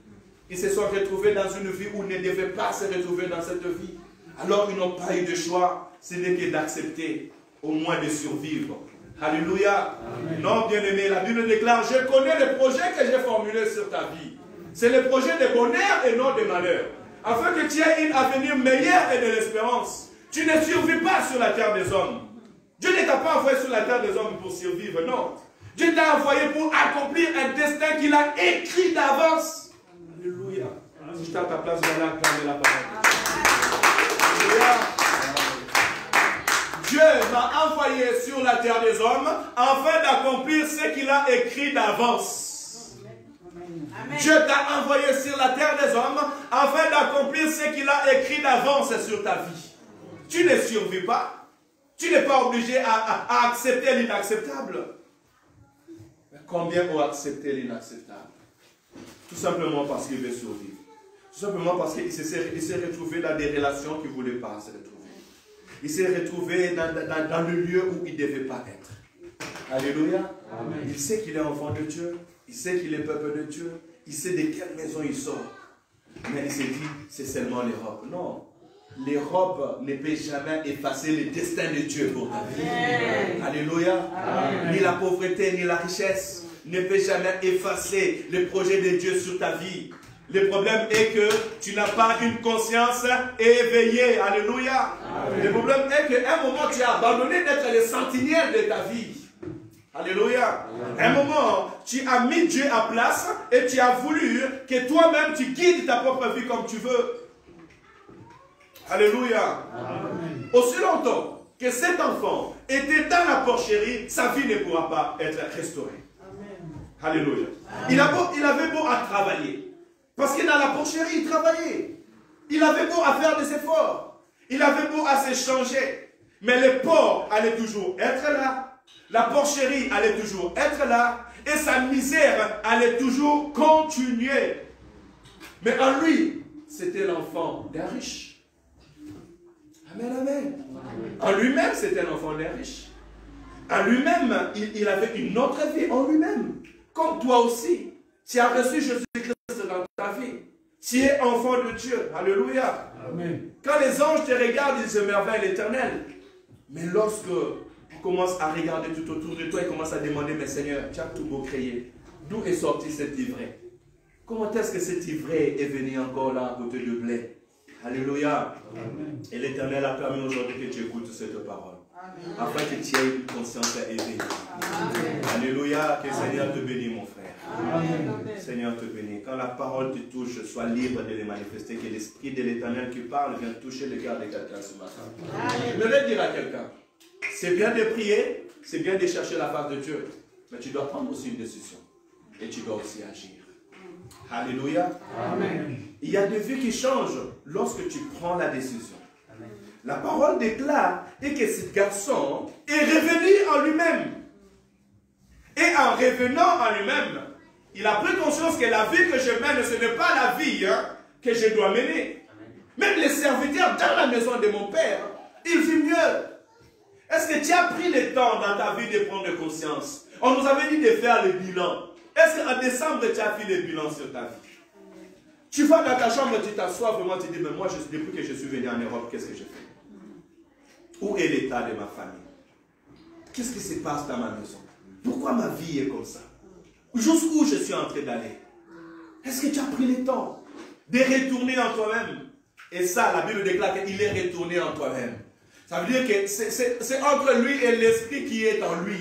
Ils se sont retrouvés dans une vie où ils ne devaient pas se retrouver dans cette vie. Alors ils n'ont pas eu de choix. Ce n'est que d'accepter, au moins de survivre. Alléluia. Amen. Non, bien-aimé, la Bible déclare, je connais le projet que j'ai formulé sur ta vie. C'est le projet de bonheur et non de malheur. Afin que tu aies un avenir meilleur et de l'espérance. Tu ne survis pas sur la terre des hommes. Dieu ne t'a pas envoyé sur la terre des hommes pour survivre, non. Dieu t'a envoyé pour accomplir un destin qu'il a écrit d'avance. Alléluia. Si je suis à ta place, je vais acclamer la parole. Alléluia. Dieu m'a envoyé sur la terre des hommes afin d'accomplir ce qu'il a écrit d'avance. Dieu t'a envoyé sur la terre des hommes afin d'accomplir ce qu'il a écrit d'avance sur ta vie. Tu ne survis pas. Tu n'es pas obligé à accepter l'inacceptable. Combien ont accepté l'inacceptable? Tout simplement parce qu'il veut survivre. Tout simplement parce qu'il s'est retrouvé dans des relations qu'il ne voulait pas se retrouver. Il s'est retrouvé dans le lieu où il ne devait pas être. Alléluia. Amen. Il sait qu'il est enfant de Dieu. Il sait qu'il est peuple de Dieu. Il sait de quelle maison il sort. Mais il s'est dit, c'est seulement les robes. Non. Les robes ne peuvent jamais effacer le destin de Dieu pour ta vie. Alléluia. Amen. Ni la pauvreté, ni la richesse ne peuvent jamais effacer le projet de Dieu sur ta vie. Le problème est que tu n'as pas une conscience éveillée. Alléluia. Amen. Le problème est qu'à un moment, tu as abandonné d'être le sentinelle de ta vie. Alléluia. À un moment, tu as mis Dieu à place et tu as voulu que toi-même, tu guides ta propre vie comme tu veux. Alléluia. Amen. Aussi longtemps que cet enfant était dans la porcherie, sa vie ne pourra pas être restaurée. Amen. Alléluia. Amen. Il avait beau à travailler. Parce que dans la porcherie, il travaillait. Il avait beau à faire des efforts. Il avait beau à se changer. Mais le porc allait toujours être là. La porcherie allait toujours être là. Et sa misère allait toujours continuer. Mais en lui, c'était l'enfant d'un riche. Amen, amen. En lui-même, c'était l'enfant d'un riche. En lui-même, il avait une autre vie en lui-même. Comme toi aussi. Tu as reçu Jésus-Christ dans ta vie. Tu es enfant de Dieu. Alléluia. Amen. Quand les anges te regardent, ils émerveillent l'Éternel. Mais lorsque tu commences à regarder tout autour de toi, ils commencent à demander, mais Seigneur, tu as tout beau créer. D'où est sorti cet ivraie? Comment est-ce que cet ivraie est venu encore là à côté de blé? Alléluia. Amen. Et l'Éternel a permis aujourd'hui que tu écoutes cette parole. Amen. Afin que tu aies une conscience éveillée. Amen. Alléluia. Que le Seigneur te bénisse, mon frère. Amen. Seigneur te bénisse. Quand la parole te touche, sois libre de les manifester. Que l'Esprit de l'Éternel qui parle vienne toucher le cœur de quelqu'un ce matin. Amen. Je vais dire à quelqu'un, c'est bien de prier, c'est bien de chercher la face de Dieu. Mais tu dois prendre aussi une décision. Et tu dois aussi agir. Alléluia. Amen. Il y a des vies qui changent lorsque tu prends la décision. Amen. La parole déclare que ce garçon est revenu en lui-même. Et en revenant en lui-même, il a pris conscience que la vie que je mène, ce n'est pas la vie que je dois mener. Même les serviteurs dans la maison de mon père, ils vivent mieux. Est-ce que tu as pris le temps dans ta vie de prendre conscience? On nous avait dit de faire le bilan. Est-ce qu'en décembre, tu as fait le bilan sur ta vie? Tu vas dans ta chambre, tu t'assois, vraiment, tu dis, mais moi, depuis que je suis venu en Europe, qu'est-ce que j'ai fait? Où est l'état de ma famille? Qu'est-ce qui se passe dans ma maison? Pourquoi ma vie est comme ça? Jusqu'où je suis en train d'aller? Est-ce que tu as pris le temps de retourner en toi-même? Et ça, la Bible déclare qu'il est retourné en toi-même. Ça veut dire que c'est entre lui et l'esprit qui est en lui.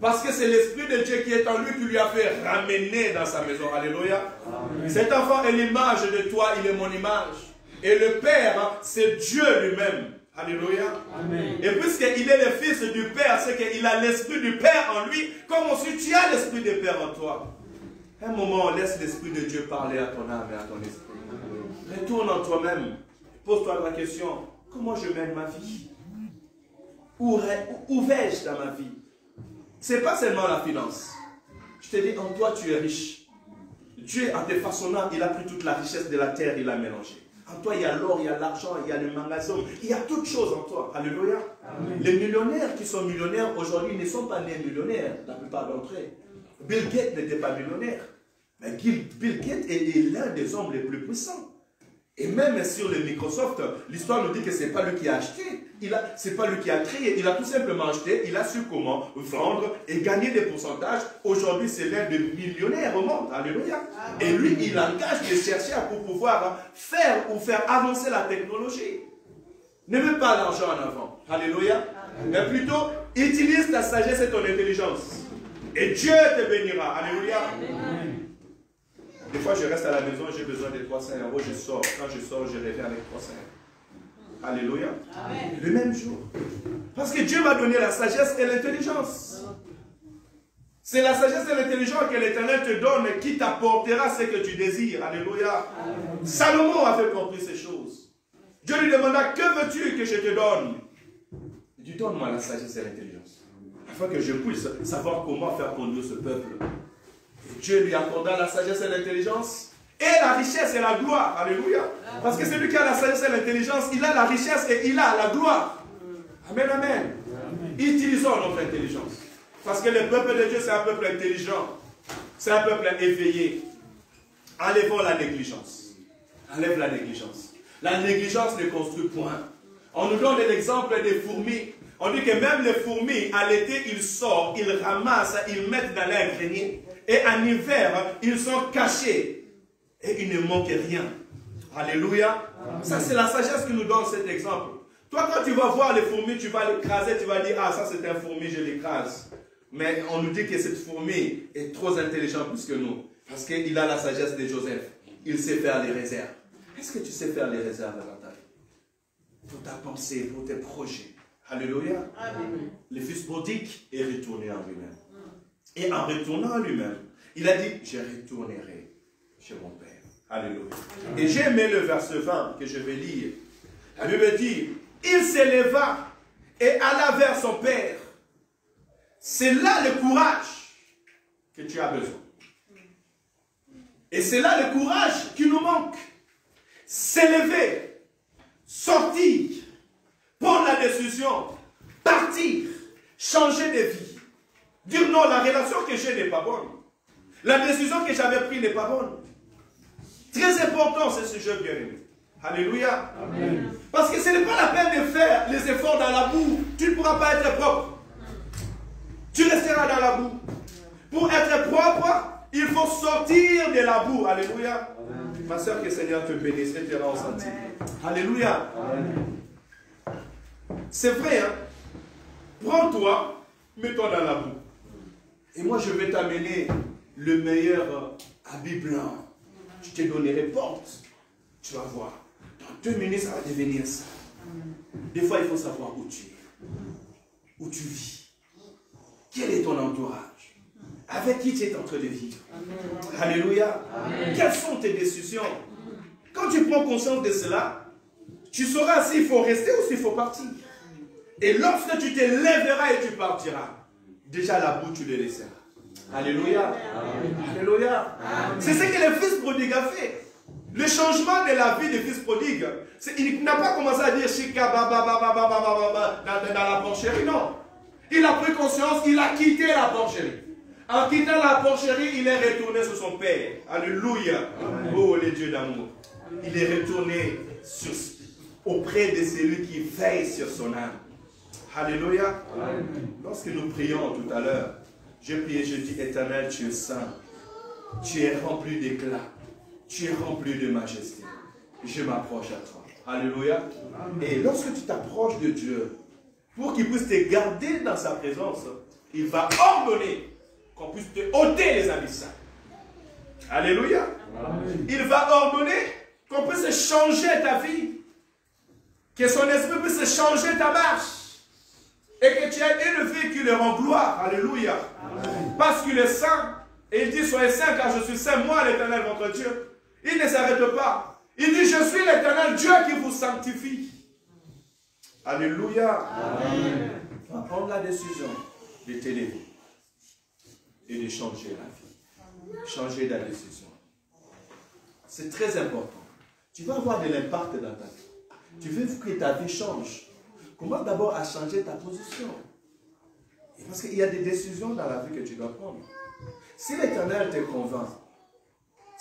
Parce que c'est l'Esprit de Dieu qui est en lui qui lui a fait ramener dans sa maison. Alléluia. Amen. Cet enfant est l'image de toi, il est mon image. Et le Père, c'est Dieu lui-même. Alléluia. Amen. Et puisqu'il est le fils du Père, c'est qu'il a l'Esprit du Père en lui, comme aussi tu as l'Esprit du Père en toi. Un moment, laisse l'Esprit de Dieu parler à ton âme et à ton esprit. Amen. Retourne en toi-même. Pose-toi la question, comment je mène ma vie? Où vais-je dans ma vie? Ce n'est pas seulement la finance. Je te dis, en toi, tu es riche. Dieu, en te façonnant, il a pris toute la richesse de la terre, il l'a mélangée. En toi, il y a l'or, il y a l'argent, il y a les magasins, il y a toutes choses en toi. Alléluia. Amen. Les millionnaires qui sont millionnaires aujourd'hui ne sont pas nés millionnaires, la plupart d'entre eux. Bill Gates n'était pas millionnaire. Mais Bill Gates est l'un des hommes les plus puissants. Et même sur le Microsoft, l'histoire nous dit que ce n'est pas lui qui a acheté, ce n'est pas lui qui a créé, il a tout simplement acheté, il a su comment vendre et gagner des pourcentages. Aujourd'hui, c'est l'un des millionnaires au monde. Alléluia. Et lui, il engage des chercheurs pour pouvoir faire avancer la technologie. Ne mets pas l'argent en avant. Alléluia. Mais plutôt, utilise ta sagesse et ton intelligence. Et Dieu te bénira. Alléluia. Des fois, je reste à la maison, j'ai besoin de 300 €, je sors. Quand je sors, je reviens avec 300 €. Alléluia. Amen. Le même jour. Parce que Dieu m'a donné la sagesse et l'intelligence. C'est la sagesse et l'intelligence que l'Éternel te donne qui t'apportera ce que tu désires. Alléluia. Amen. Salomon avait compris ces choses. Dieu lui demanda, que veux-tu que je te donne? Il dit, donne-moi la sagesse et l'intelligence. Afin que je puisse savoir comment faire conduire ce peuple. Dieu lui accorda la sagesse et l'intelligence et la richesse et la gloire. Alléluia. Parce que celui qui a la sagesse et l'intelligence, il a la richesse et il a la gloire. Amen, amen. Utilisons notre intelligence. Parce que le peuple de Dieu, c'est un peuple intelligent. C'est un peuple éveillé. Enlevons la négligence. Enlève la négligence. La négligence ne construit point. On nous donne l'exemple des fourmis. On dit que même les fourmis, à l'été, ils sortent, ils ramassent, ils mettent dans leur grenier. Et en hiver, ils sont cachés. Et il ne manque rien. Alléluia. Amen. Ça, c'est la sagesse qui nous donne cet exemple. Toi, quand tu vas voir les fourmis, tu vas l'écraser, tu vas dire, ah, ça c'est un fourmi, je l'écrase. Mais on nous dit que cette fourmi est trop intelligente plus que nous. Parce qu'il a la sagesse de Joseph. Il sait faire les réserves. Est-ce que tu sais faire les réserves dans ta vie? Pour ta pensée, pour tes projets. Alléluia. Amen. Le fils prodigue est retourné en lui-même. Et en retournant à lui-même, il a dit, je retournerai chez mon Père. Alléluia. Et j'ai aimé le verset 20 que je vais lire. La Bible dit, il s'éleva et alla vers son Père. C'est là le courage que tu as besoin. Et c'est là le courage qui nous manque. S'élever, sortir, prendre la décision, partir, changer de vie. Dire non, la relation que j'ai n'est pas bonne. La décision que j'avais prise n'est pas bonne. Très important ce sujet, bien aimé. Alléluia. Amen. Parce que ce n'est pas la peine de faire les efforts dans la boue. Tu ne pourras pas être propre. Tu resteras dans la boue. Pour être propre, il faut sortir de la boue. Alléluia. Amen. Ma soeur, que le Seigneur te bénisse et te rend senti. Alléluia. C'est vrai, hein? Prends-toi, mets-toi dans la boue. Et moi, je vais t'amener le meilleur habit blanc. Je te donnerai porte. Tu vas voir. Dans 2 minutes, ça va devenir ça. Des fois, il faut savoir où tu es. Où tu vis. Quel est ton entourage? Avec qui tu es en train de vivre? Amen. Alléluia. Amen. Quelles sont tes décisions? Quand tu prends conscience de cela, tu sauras s'il faut rester ou s'il faut partir. Et lorsque tu te lèveras et tu partiras, déjà la boue, tu le laisseras. Alléluia. Amen. Alléluia. C'est ce que le fils prodigue a fait. Le changement de la vie du fils prodigue, il n'a pas commencé à dire Chika, dans la porcherie, non. Il a pris conscience, il a quitté la porcherie. En quittant la porcherie, il est retourné sur son Père. Alléluia. Amen. Oh, le Dieu d'amour. Il est retourné auprès de celui qui veille sur son âme. Alléluia. Amen. Lorsque nous prions tout à l'heure, j'ai prié, je dis, Éternel, tu es saint. Tu es rempli d'éclat. Tu es rempli de majesté. Je m'approche à toi. Alléluia. Amen. Et lorsque tu t'approches de Dieu, pour qu'il puisse te garder dans sa présence, il va ordonner qu'on puisse te ôter les habits. Alléluia. Amen. Il va ordonner qu'on puisse changer ta vie. Que son esprit puisse changer ta marche. Et que tu aies une vie qui le rend gloire. Alléluia. Amen. Parce qu'il est saint. Et il dit, soyez saints car je suis saint, moi l'Éternel votre Dieu. Il ne s'arrête pas. Il dit, je suis l'Éternel Dieu qui vous sanctifie. Alléluia. Amen. Va prendre la décision de t'élever et de changer la vie. Changer la décision. C'est très important. Tu vas avoir de l'impact dans ta vie. Tu veux que ta vie change. Commence d'abord à changer ta position. Parce qu'il y a des décisions dans la vie que tu dois prendre. Si l'Éternel te convainc,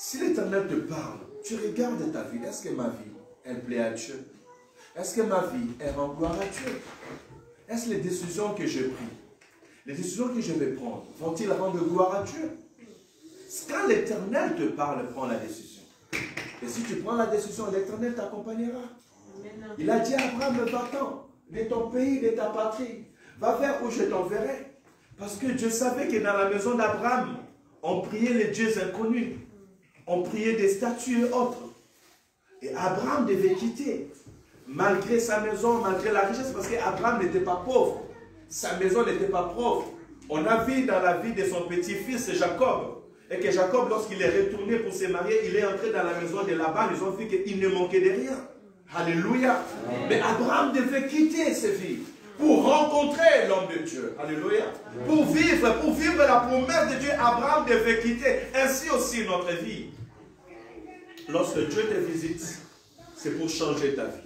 Si l'Éternel te parle, tu regardes ta vie. Est-ce que ma vie, elle plaît à Dieu? Est-ce que ma vie, elle rend gloire à Dieu? Est-ce que les décisions que je pris, les décisions que je vais prendre, vont-ils rendre gloire à Dieu? Quand l'Éternel te parle, prends la décision. Et si tu prends la décision, l'Éternel t'accompagnera. Il a dit à Abraham, va-t'en de ton pays, de ta patrie. Va vers où je t'enverrai. Parce que Dieu savait que dans la maison d'Abraham, on priait les dieux inconnus. On priait des statues et autres. Et Abraham devait quitter. Malgré sa maison, malgré la richesse, parce qu'Abraham n'était pas pauvre. Sa maison n'était pas pauvre. On a vu dans la vie de son petit-fils Jacob. Et que Jacob, lorsqu'il est retourné pour se marier, il est entré dans la maison de Laban. Ils ont vu qu'il ne manquait de rien. Alléluia. Mais Abraham devait quitter ses vies pour rencontrer l'homme de Dieu. Alléluia. Pour vivre la promesse de Dieu, Abraham devait quitter. Ainsi aussi notre vie. Lorsque Dieu te visite, c'est pour changer ta vie.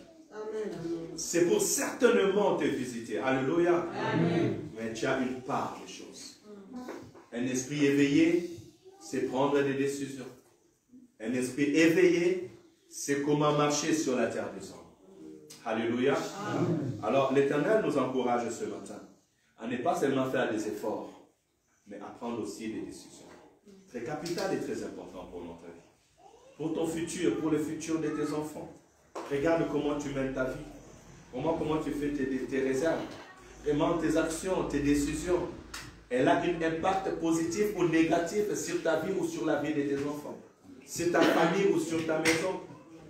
C'est pour certainement te visiter. Alléluia. Mais tu as une part des choses. Un esprit éveillé, c'est prendre des décisions. Un esprit éveillé, c'est comment marcher sur la terre des hommes. Alléluia. Alors l'Éternel nous encourage ce matin à ne pas seulement faire des efforts, mais à prendre aussi des décisions. Très capital et très important pour notre vie. Pour ton futur, pour le futur de tes enfants. Regarde comment tu mènes ta vie. Comment tu fais tes réserves. Vraiment tes actions, tes décisions. Elle a un impact positif ou négatif sur ta vie ou sur la vie de tes enfants. Sur ta famille ou sur ta maison.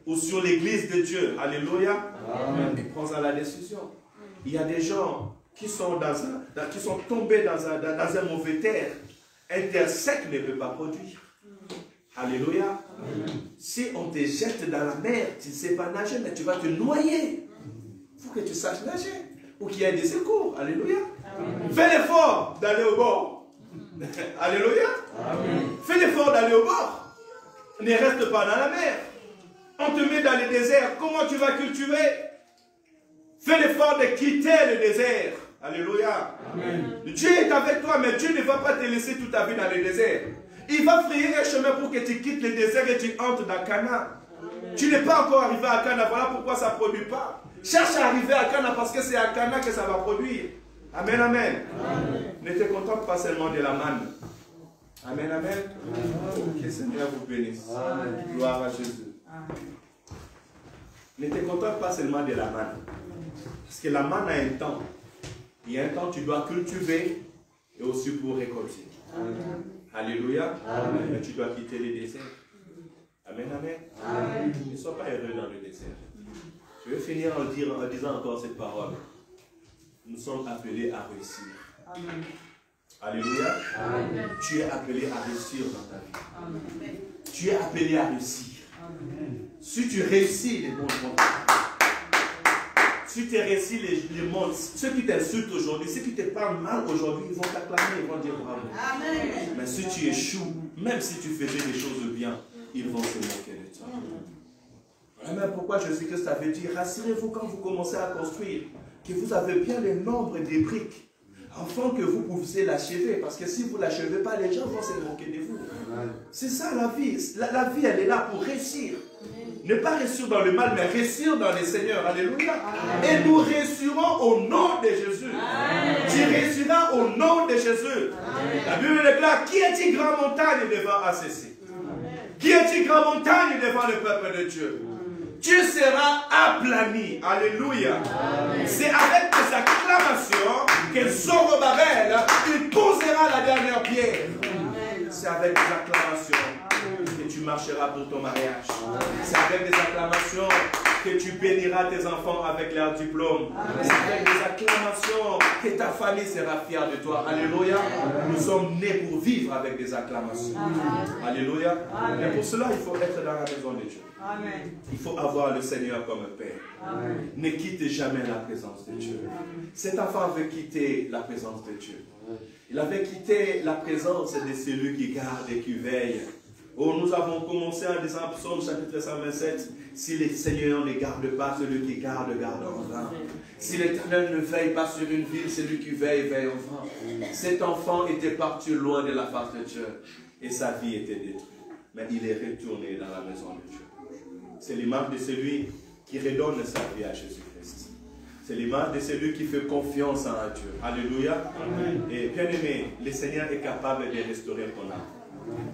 Ou sur l'église de Dieu. Alléluia. Amen. Et prends-en la décision. Il y a des gens qui sont, qui sont tombés dans un mauvais terre. Un terre sec ne peut pas produire. Alléluia. Amen. Si on te jette dans la mer, tu ne sais pas nager, mais tu vas te noyer. Il faut que tu saches nager. Ou qu'il y ait des secours. Alléluia. Amen. Fais l'effort d'aller au bord. Alléluia. Amen. Fais l'effort d'aller au bord. Ne reste pas dans la mer. On te met dans le désert. Comment tu vas cultiver? Fais l'effort de quitter le désert. Alléluia. Amen. Dieu est avec toi, mais Dieu ne va pas te laisser toute ta vie dans le désert. Il va frayer un chemin pour que tu quittes le désert et tu entres dans Canaan. Tu n'es pas encore arrivé à Canaan. Voilà pourquoi ça ne produit pas. Cherche à arriver à Canaan parce que c'est à Canaan que ça va produire. Amen, amen. Amen. Ne te contente pas seulement de la manne. Amen, amen. Que le Seigneur vous bénisse. Amen. Gloire à Jésus. Amen. Ne te contente pas seulement de la manne. Parce que la manne a un temps. Il y a un temps où tu dois cultiver et aussi pour récolter. Amen. Alléluia. Amen. Mais tu dois quitter le désert. Amen, amen. Amen. Ne sois pas heureux dans le désert. Je vais finir en disant encore cette parole. Nous sommes appelés à réussir. Amen. Alléluia. Amen. Tu es appelé à réussir dans ta vie. Amen. Tu es appelé à réussir. Amen. Si tu réussis les bons mondes, si tu réussis les mondes, ceux qui t'insultent aujourd'hui, ceux qui te parlent mal aujourd'hui, ils vont t'acclamer, ils vont dire bravo. Amen. Mais si tu échoues, même si tu faisais des choses bien, ils vont se moquer de toi. Voilà pourquoi Jésus-Christ avait dit, rassurez-vous quand vous commencez à construire, que vous avez bien le nombre des briques, afin que vous puissiez l'achever. Parce que si vous ne l'achevez pas, les gens vont se moquer de vous. C'est ça la vie. La vie, elle est là pour réussir. Ne pas réussir dans le mal, mais réussir dans le Seigneur. Alléluia. Et nous réussirons au nom de Jésus. Tu réussiras au nom de Jésus. La Bible déclare, qui est-il grand montagne devant ACC? Qui est-il grand montagne devant le peuple de Dieu? Tu seras aplani. Alléluia. C'est avec des acclamations que Zorobabel, il posera la dernière pierre. C'est avec des acclamations que tu marcheras pour ton mariage. C'est avec des acclamations que tu béniras tes enfants avec leur diplôme. C'est avec des acclamations que ta famille sera fière de toi. Alléluia. Nous sommes nés pour vivre avec des acclamations. Alléluia. Et pour cela, il faut être dans la maison de Dieu. Amen. Il faut avoir le Seigneur comme Père. Amen. Ne quitte jamais la présence de Dieu. Cet enfant veut quitter la présence de Dieu. Il avait quitté la présence de celui qui garde et qui veille. Oh, nous avons commencé en disant, Psaume chapitre 127, si le Seigneur ne garde pas, celui qui garde, garde en vain. Si l'Éternel ne veille pas sur une ville, celui qui veille, veille en vain. Cet enfant était parti loin de la face de Dieu et sa vie était détruite. mais il est retourné dans la maison de Dieu. C'est l'image de celui qui redonne sa vie à Jésus-Christ. C'est l'image de celui qui fait confiance en Dieu. Alléluia. Amen. Et bien aimé, le Seigneur est capable de restaurer ton âme,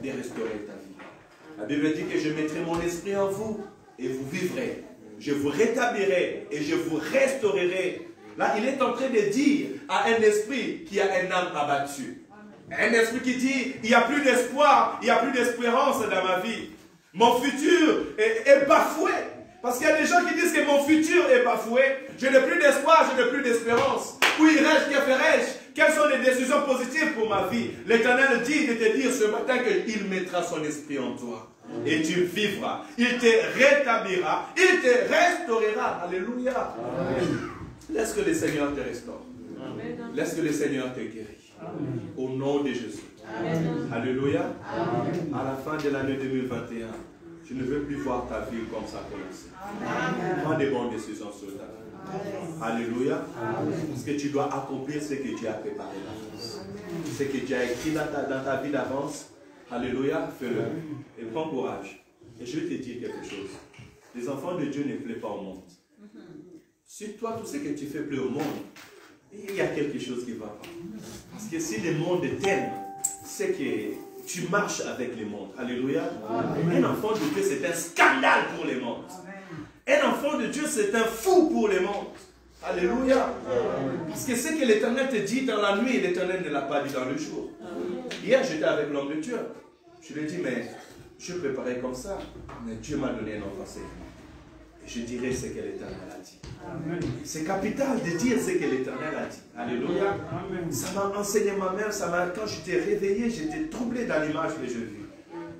de restaurer ta vie. La Bible dit que je mettrai mon esprit en vous et vous vivrez. Je vous rétablirai et je vous restaurerai. Là, il est en train de dire à un esprit qui a une âme abattue. Un esprit qui dit, il n'y a plus d'espoir, il n'y a plus d'espérance dans ma vie. Mon futur est bafoué. Parce qu'il y a des gens qui disent que mon futur est bafoué. Je n'ai plus d'espoir, je n'ai plus d'espérance. Où irai-je, que ferai-je? Quelles sont les décisions positives pour ma vie? L'Éternel dit de te dire ce matin qu'il mettra son esprit en toi. Et tu vivras. Il te rétablira. Il te restaurera. Alléluia. Amen. Laisse que le Seigneur te restaure. Amen. Laisse que le Seigneur te guérit. Amen. Au nom de Jésus. Amen. Alléluia. Amen. À la fin de l'année 2021, je ne veux plus voir ta vie comme ça commencer. Prends des bonnes décisions sur ta vie. Alléluia. Amen. Parce que tu dois accomplir ce que Dieu a préparé d'avance. Ce que Dieu a écrit dans ta vie d'avance. Alléluia. Fais-le. Et prends courage. Et je vais te dire quelque chose. Les enfants de Dieu ne plaisent pas au monde. Si toi, tout ce que tu fais plaît au monde, il y a quelque chose qui ne va pas. Parce que si le monde t'aime, c'est que tu marches avec le monde. Alléluia. Amen. Un enfant de Dieu, c'est un scandale pour le monde. Amen. Un enfant de Dieu, c'est un fou pour le monde. Alléluia. Amen. Parce que ce que l'Éternel te dit dans la nuit, l'Éternel ne l'a pas dit dans le jour. Amen. Hier, j'étais avec l'homme de Dieu. Je lui ai dit, mais je préparais comme ça. Mais Dieu m'a donné un autre enseignement. Je dirai ce que l'Éternel a dit. C'est capital de dire ce que l'Éternel a dit. Alléluia. Amen. Ça m'a enseigné ma mère. Quand j'étais réveillé, j'étais troublé dans l'image que je vis.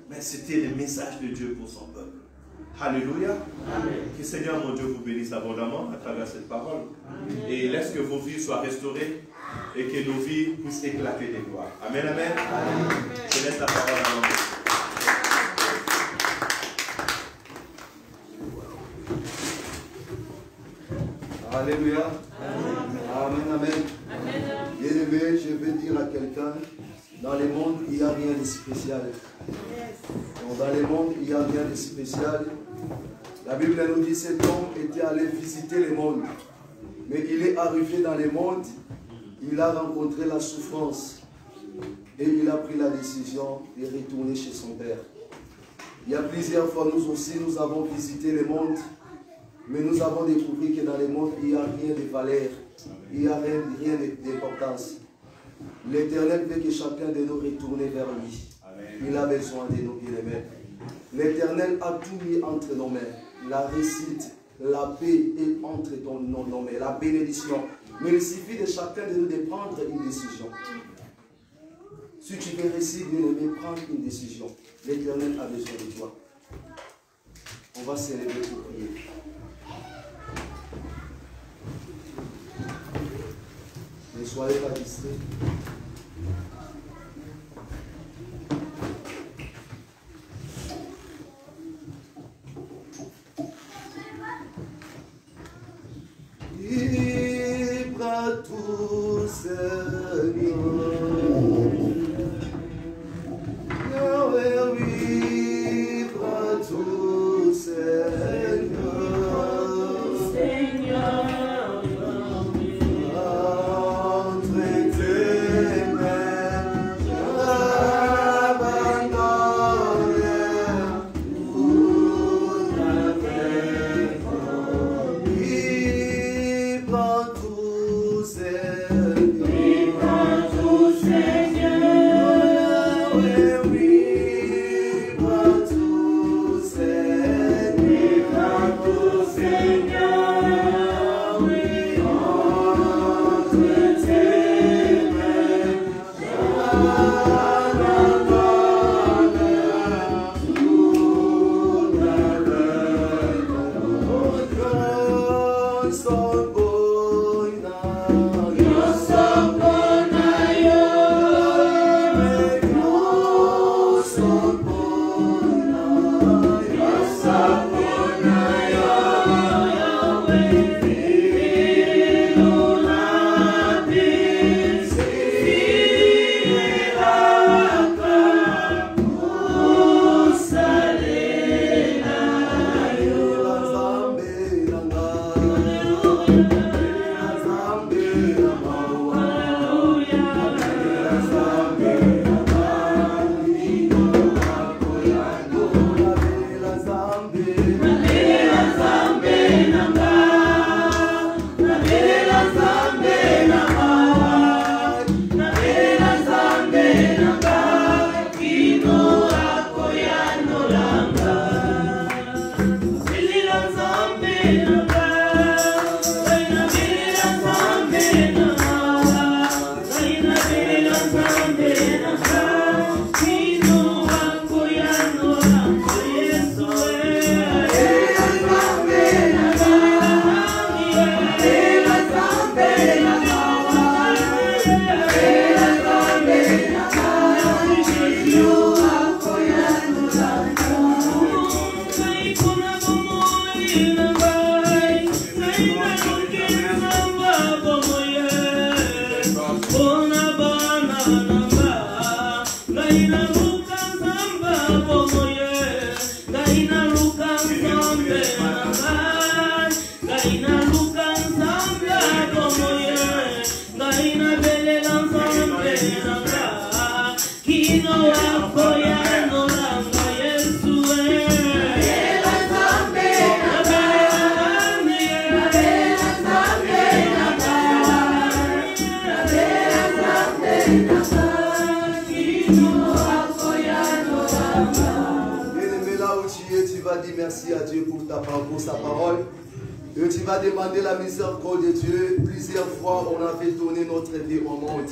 Mais c'était le message de Dieu pour son peuple. Alléluia. Amen. Que Seigneur mon Dieu vous bénisse abondamment à travers cette parole. Amen. Et laisse que vos vies soient restaurées et que nos vies puissent éclater de gloire. Amen, amen. Amen. Je laisse la parole à l'homme. Alléluia. Amen, amen. Bien-aimé, je veux dire à quelqu'un, dans le monde, il n'y a rien de spécial. Donc, dans le monde, il n'y a rien de spécial. La Bible nous dit que cet homme était allé visiter le monde. Mais il est arrivé dans le monde, il a rencontré la souffrance. Et il a pris la décision de retourner chez son père. Il y a plusieurs fois, nous aussi, nous avons visité le monde. Mais nous avons découvert que dans le monde, il n'y a rien de valeur. Il n'y a rien d'importance. L'Éternel veut que chacun de nous retourne vers lui. Amen. Il a besoin de nous, bien-aimés. L'Éternel a tout mis entre nos mains. La réussite, la paix est entre nos mains. La bénédiction. Mais il suffit de chacun de nous de prendre une décision. Si tu veux réussir, bien-aimé, prends une décision. L'Éternel a besoin de toi. On va se lever pour prier. Ne soyez pas distraits. Libre à tout, Seigneur. Yahweh, libre à tout, Seigneur. Seigneur. Entre tes Merci à Dieu pour sa parole. Et tu vas demander la miséricorde de Dieu. Plusieurs fois, on a fait tourner notre vie au monde.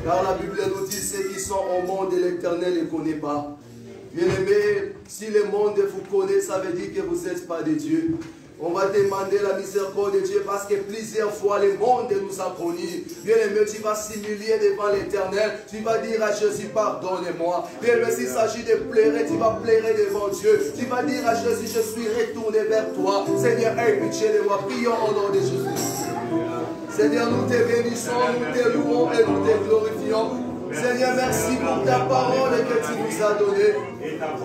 Car la Bible nous dit, ceux qui sont au monde de l'Éternel ne connaissent pas. Bien-aimés, si le monde vous connaît, ça veut dire que vous n'êtes pas de Dieu. On va demander la miséricorde de Dieu parce que plusieurs fois le monde nous a connus. Bien-aimé, tu vas s'humilier devant l'Éternel. Tu vas dire à Jésus, pardonne-moi. Bien-aimé, s'il s'agit de pleurer, tu vas pleurer devant Dieu. Tu vas dire à Jésus, je suis retourné vers toi. Seigneur, aie pitié de moi. Prions au nom de Jésus. Seigneur, nous te bénissons, nous te louons et nous te glorifions. Seigneur, merci pour ta parole que tu nous as donnée.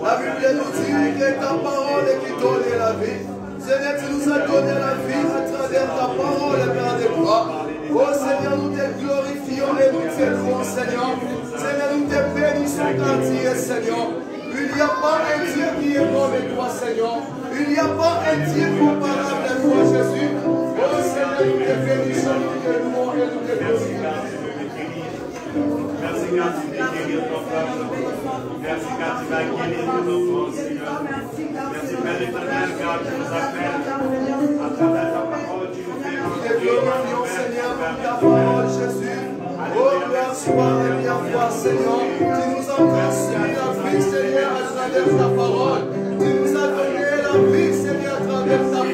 La Bible nous dit que ta parole qui donne la vie. Seigneur, tu nous as donné la vie à travers ta parole, Père de gloire. Oh Seigneur, nous te glorifions et nous te louons, Seigneur. Seigneur, nous te bénissons quand tu es, Seigneur. Il n'y a pas un Dieu qui est comme toi, Seigneur. Il n'y a pas un Dieu comparable à toi, Jésus. Oh Seigneur, nous te bénissons, nous te louons et nous te glorifions. Merci quand tu vas guérir ton peuple. Merci quand tu vas guérir nos enfants, Seigneur. Merci Père éternel, quand tu nous appelles à travers ta parole, tu nous fais Nous te glorifions, Seigneur, pour ta parole, Jésus. Oh, gloire soit et bien foi, Seigneur. Tu nous as transmis la vie, Seigneur, à travers ta parole. Tu nous as donné la vie, Seigneur, à travers ta parole.